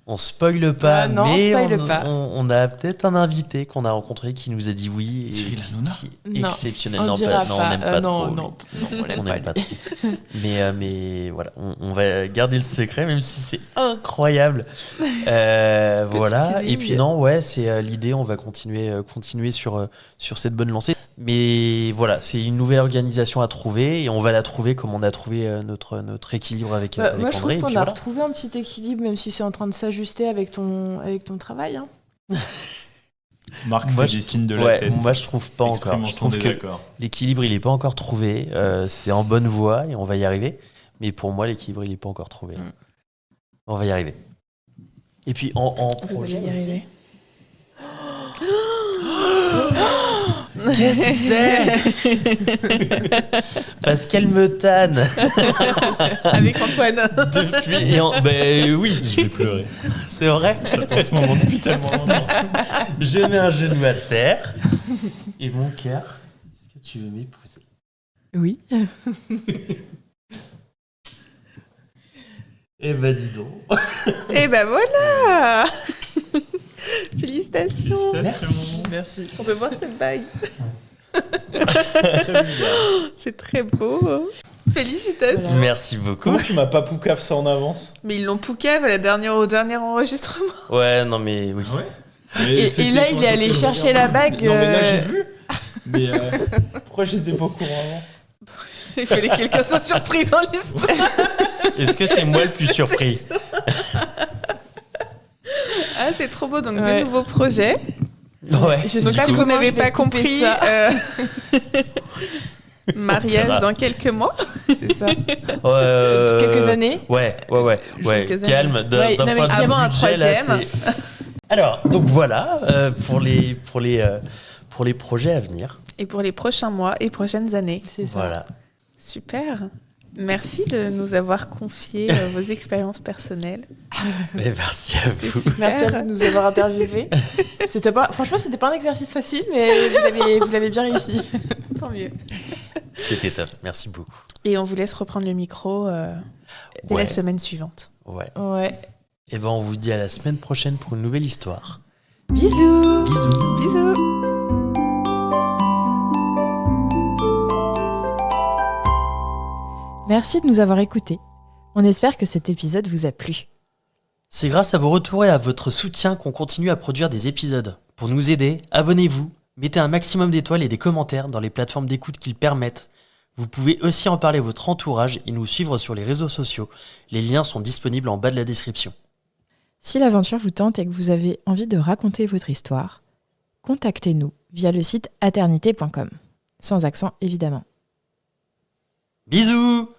On spoile pas, Ah non, on mais spoile pas. on a peut-être un invité qu'on a rencontré qui nous a dit oui. Et Cyril Hanouna qui est Non, exceptionnel. on Non, dira non, on n'aime pas non, trop. lui. non, on l'aime On pas. n'aime pas lui. trop. Mais voilà, on va garder le secret, même si c'est incroyable. Voilà. teasing. Et puis non, ouais, c'est l'idée. On va continuer sur cette bonne lancée. Mais voilà, c'est une nouvelle organisation à trouver et on va la trouver comme on a trouvé notre équilibre avec, avec Moi, je André. trouve Et qu'on puis a voilà. retrouvé un petit équilibre, même si c'est en train de s'ajuster avec ton travail. Hein. Marc Moi, fait des signes de la Ouais, tête. moi je trouve pas encore. Exprimant Je son trouve que désaccord. l'équilibre il est pas encore trouvé. C'est en bonne voie et on va y arriver. Mais pour moi l'équilibre il est pas encore trouvé. Mm. On va y arriver. Et puis en Vous projet allez y arriver. Qu'est-ce que c'est Parce qu'elle me tanne Avec Antoine. depuis. Ben oui, Je vais pleurer. c'est vrai. J'attends ce moment depuis tellement longtemps. Je mets un genou à terre et mon cœur. Est-ce que tu veux m'épouser? Oui. Eh ben dis donc. Et ben voilà. Félicitations. Félicitations. Merci. On peut voir cette bague. C'est très beau. Félicitations. Merci beaucoup. Comment tu m'as pas poucave ça en avance? Mais ils l'ont poucave au dernier enregistrement. Ouais, non mais oui. Et là, il est allé chercher la bague. Non, mais là, j'ai vu. Mais pourquoi j'étais pas au courant avant? Il fallait que quelqu'un soit surpris dans l'histoire. Est-ce que c'est moi le plus surpris? Ah, c'est trop beau. Donc, Ouais. deux nouveaux projets. Ouais. Je sais Donc, pas si vous comment n'avez je vais pas couper compris, ça. mariage Ça va. dans quelques mois. C'est ça. Quelques années. Ouais. Quelques années. Calme. D'un Ouais, d'un non, mais point de vue avant un budget, là, troisième. c'est- Alors, donc voilà pour les projets à venir. Et pour les prochains mois et prochaines années. C'est ça. Voilà. Super. Merci de nous avoir confié vos expériences personnelles. Mais merci à C'était vous. super. Merci à vous de nous avoir interviewés. Franchement, c'était pas un exercice facile, mais vous l'avez bien réussi. Tant mieux. C'était top. Merci beaucoup. Et on vous laisse reprendre le micro dès Ouais. la semaine suivante. Ouais. Ouais. Et ben on vous dit à la semaine prochaine pour une nouvelle histoire. Bisous. Bisous. Bisous. Merci de nous avoir écoutés. On espère que cet épisode vous a plu. C'est grâce à vos retours et à votre soutien qu'on continue à produire des épisodes. Pour nous aider, abonnez-vous, mettez un maximum d'étoiles et des commentaires dans les plateformes d'écoute qui le permettent. Vous pouvez aussi en parler à votre entourage et nous suivre sur les réseaux sociaux. Les liens sont disponibles en bas de la description. Si l'aventure vous tente et que vous avez envie de raconter votre histoire, contactez-nous via le site aternité.com. Sans accent évidemment. Bisous!